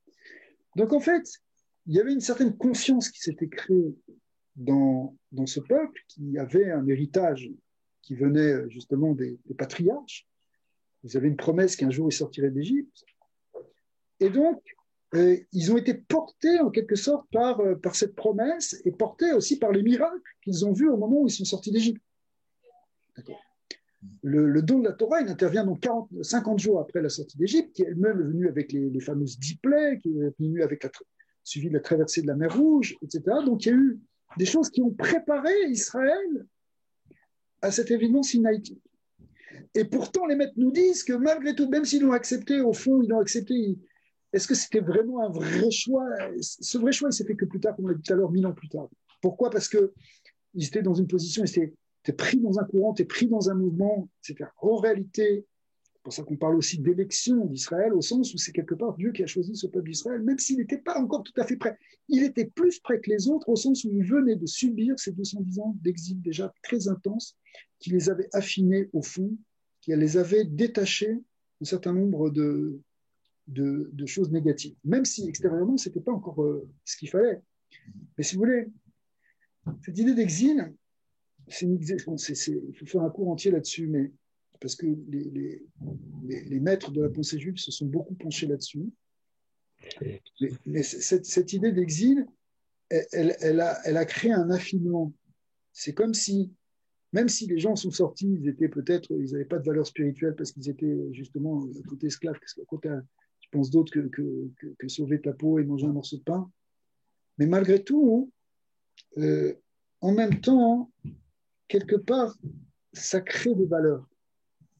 Donc en fait, il y avait une certaine confiance qui s'était créée dans ce peuple, qui avait un héritage qui venait justement des patriarches. Vous avez une promesse qu'un jour ils sortiraient d'Égypte. Et donc, ils ont été portés en quelque sorte par cette promesse et portés aussi par les miracles qu'ils ont vus au moment où ils sont sortis d'Égypte. Le don de la Torah, il intervient donc 50 jours après la sortie d'Égypte, qui elle-même est venue avec les fameuses 10 plaies, qui est venue avec suivi de la traversée de la mer Rouge, etc. Donc il y a eu des choses qui ont préparé Israël à cet événement sinaïtique. Et pourtant, les maîtres nous disent que malgré tout, même s'ils l'ont accepté, au fond, ils l'ont accepté, est-ce que c'était vraiment un vrai choix? Ce vrai choix, il s'est fait que plus tard, comme on l'a dit tout à l'heure, 1000 ans plus tard. Pourquoi? Parce qu'ils étaient dans une position, ils étaient pris dans un courant, étaient pris dans un mouvement, etc. En réalité, c'est pour ça qu'on parle aussi d'élection d'Israël, au sens où c'est quelque part Dieu qui a choisi ce peuple d'Israël, même s'il n'était pas encore tout à fait prêt. Il était plus prêt que les autres, au sens où il venait de subir ces 210 ans d'exil déjà très intense, qui les avait affinés au fond, qui les avait détachés d'un certain nombre de choses négatives. Même si extérieurement, ce n'était pas encore ce qu'il fallait. Mais si vous voulez, cette idée d'exil, il faut faire un cours entier là-dessus, mais parce que les maîtres de la pensée juive se sont beaucoup penchés là-dessus. Mais cette idée d'exil, elle a créé un affinement. C'est comme si, même si les gens sont sortis, ils n'avaient pas de valeur spirituelle parce qu'ils étaient justement côté esclaves, côté, je pense d'autres que sauver ta peau et manger un morceau de pain. Mais malgré tout, en même temps, quelque part, ça crée des valeurs.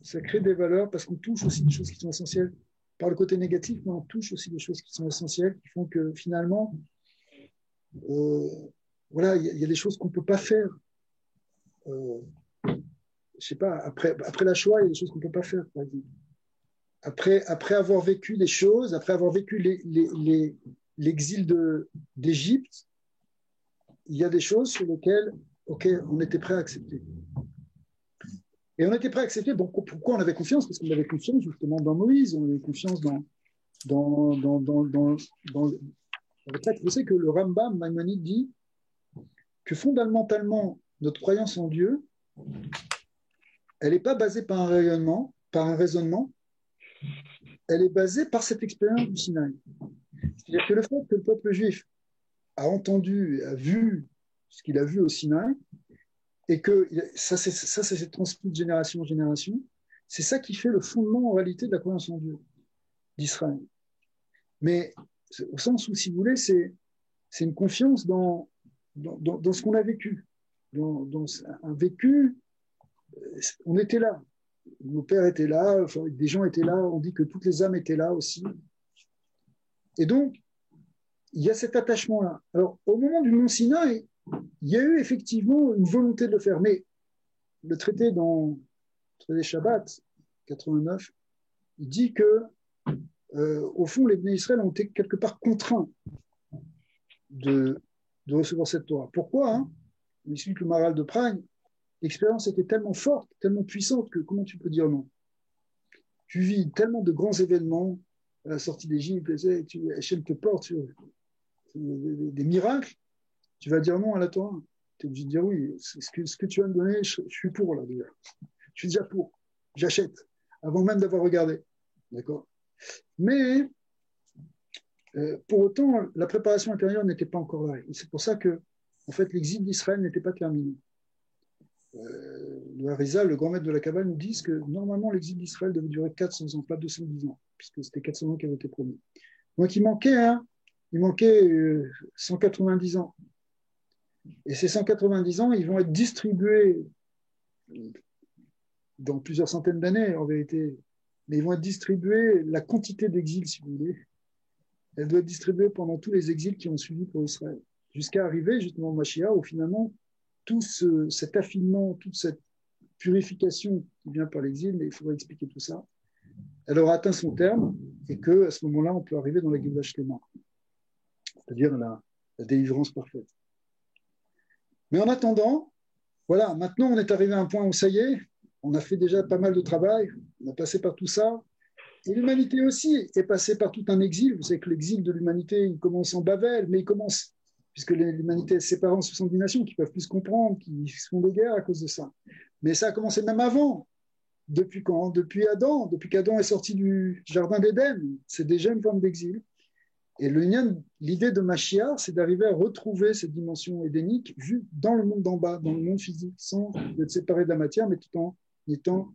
Ça crée des valeurs parce qu'on touche aussi des choses qui sont essentielles. Par le côté négatif, mais on touche aussi des choses qui sont essentielles, qui font que finalement, voilà, il y a des choses qu'on ne peut pas faire. Je sais pas, après la Shoah, il y a des choses qu'on ne peut pas faire, par exemple. Après avoir vécu des choses, après avoir vécu l'exil d'Égypte, il y a des choses sur lesquelles, OK, on était prêt à accepter. Et on était prêt à accepter. Donc, pourquoi on avait confiance? Parce qu'on avait confiance justement dans Moïse, on avait confiance en fait, vous savez que le Rambam Maïmonide dit que fondamentalement, notre croyance en Dieu, elle n'est pas basée par un raisonnement, elle est basée par cette expérience du Sinaï. C'est-à-dire que le fait que le peuple juif a entendu, a vu ce qu'il a vu au Sinaï, et que ça s'est transmis de génération en génération, c'est ça qui fait le fondement en réalité de la croyance en Dieu d'Israël. Mais au sens où, si vous voulez, c'est une confiance dans ce qu'on a vécu, dans un vécu. On était là, nos pères étaient là, enfin, des gens étaient là, on dit que toutes les âmes étaient là aussi. Et donc, il y a cet attachement-là. Alors, au moment du Mont Sinaï, il y a eu effectivement une volonté de le faire, mais le traité Shabbat 89, il dit que, au fond, les Bnei Israël ont été quelque part contraints de recevoir cette Torah. Pourquoi, hein? Il explique le Maharal de Prague, l'expérience était tellement forte, tellement puissante que comment tu peux dire non? Tu vis tellement de grands événements à la sortie d'Égypte, Hachem te porte des miracles, tu vas dire non à la Torah. Tu es obligé de dire oui. Ce que tu vas me donner, je suis pour là déjà. Je suis déjà pour. J'achète avant même d'avoir regardé. D'accord? Mais pour autant, la préparation intérieure n'était pas encore là. Et c'est pour ça que, en fait, l'exil d'Israël n'était pas terminé. Le Harizal, le grand maître de la Kabbale, nous dit que normalement l'exil d'Israël devait durer 400 ans, pas 210 ans, puisque c'était 400 ans qui avaient été promis. Donc il manquait 190 ans. Et ces 190 ans, ils vont être distribués dans plusieurs centaines d'années, en vérité. Mais ils vont être distribués, la quantité d'exil, si vous voulez, elle doit être distribuée pendant tous les exils qui ont suivi pour Israël. Jusqu'à arriver justement au Mashiach, où finalement, tout cet affinement, toute cette purification qui vient par l'exil, mais il faudrait expliquer tout ça, elle aura atteint son terme et qu'à ce moment-là, on peut arriver dans la Géoula Shlema, c'est-à-dire la délivrance parfaite. Mais en attendant, voilà, maintenant on est arrivé à un point où ça y est, on a fait déjà pas mal de travail, on a passé par tout ça, et l'humanité aussi est passée par tout un exil. Vous savez que l'exil de l'humanité, il commence en Babel, mais il commence, puisque l'humanité est séparée en 70 nations qui peuvent plus se comprendre, qui se font des guerres à cause de ça. Mais ça a commencé même avant. Depuis quand? Depuis Adam. Depuis qu'Adam est sorti du jardin d'Éden. C'est déjà une forme d'exil. Et l'idée de Mashiach, c'est d'arriver à retrouver cette dimension édénique vue dans le monde d'en bas, dans le monde physique, sans être séparé de la matière, mais tout en étant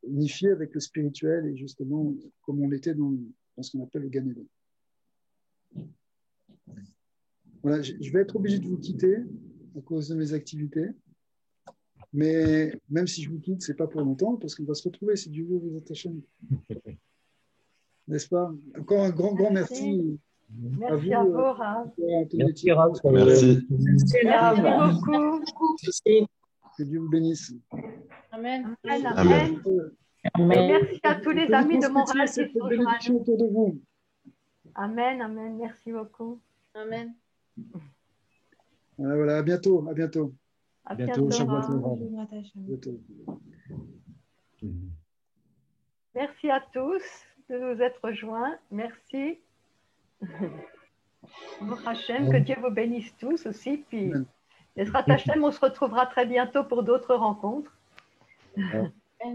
unifié avec le spirituel et justement comme on l'était dans ce qu'on appelle le Gan Eden. Voilà, je vais être obligé de vous quitter à cause de mes activités. Mais même si je vous quitte, ce n'est pas pour longtemps, parce qu'on va se retrouver si Dieu veut vous attacher. N'est-ce pas? Encore un grand merci. Merci à vous, Rav. Merci, Rav. Merci. Merci beaucoup. Que Dieu vous bénisse. Amen. Amen. Et merci à tous les amis de Montréal qui cette sont bénédiction joints. autour de vous. Amen, amen. Merci beaucoup. Amen. Voilà, à bientôt. À bientôt. À Bientôt, bientôt. Shabbat Rav. Rav. À bientôt. Merci à tous de nous être rejoints. Merci. Baruch Hashem, que Dieu vous bénisse tous aussi. Puis, Ezrat Hashem, on se retrouvera très bientôt pour d'autres rencontres.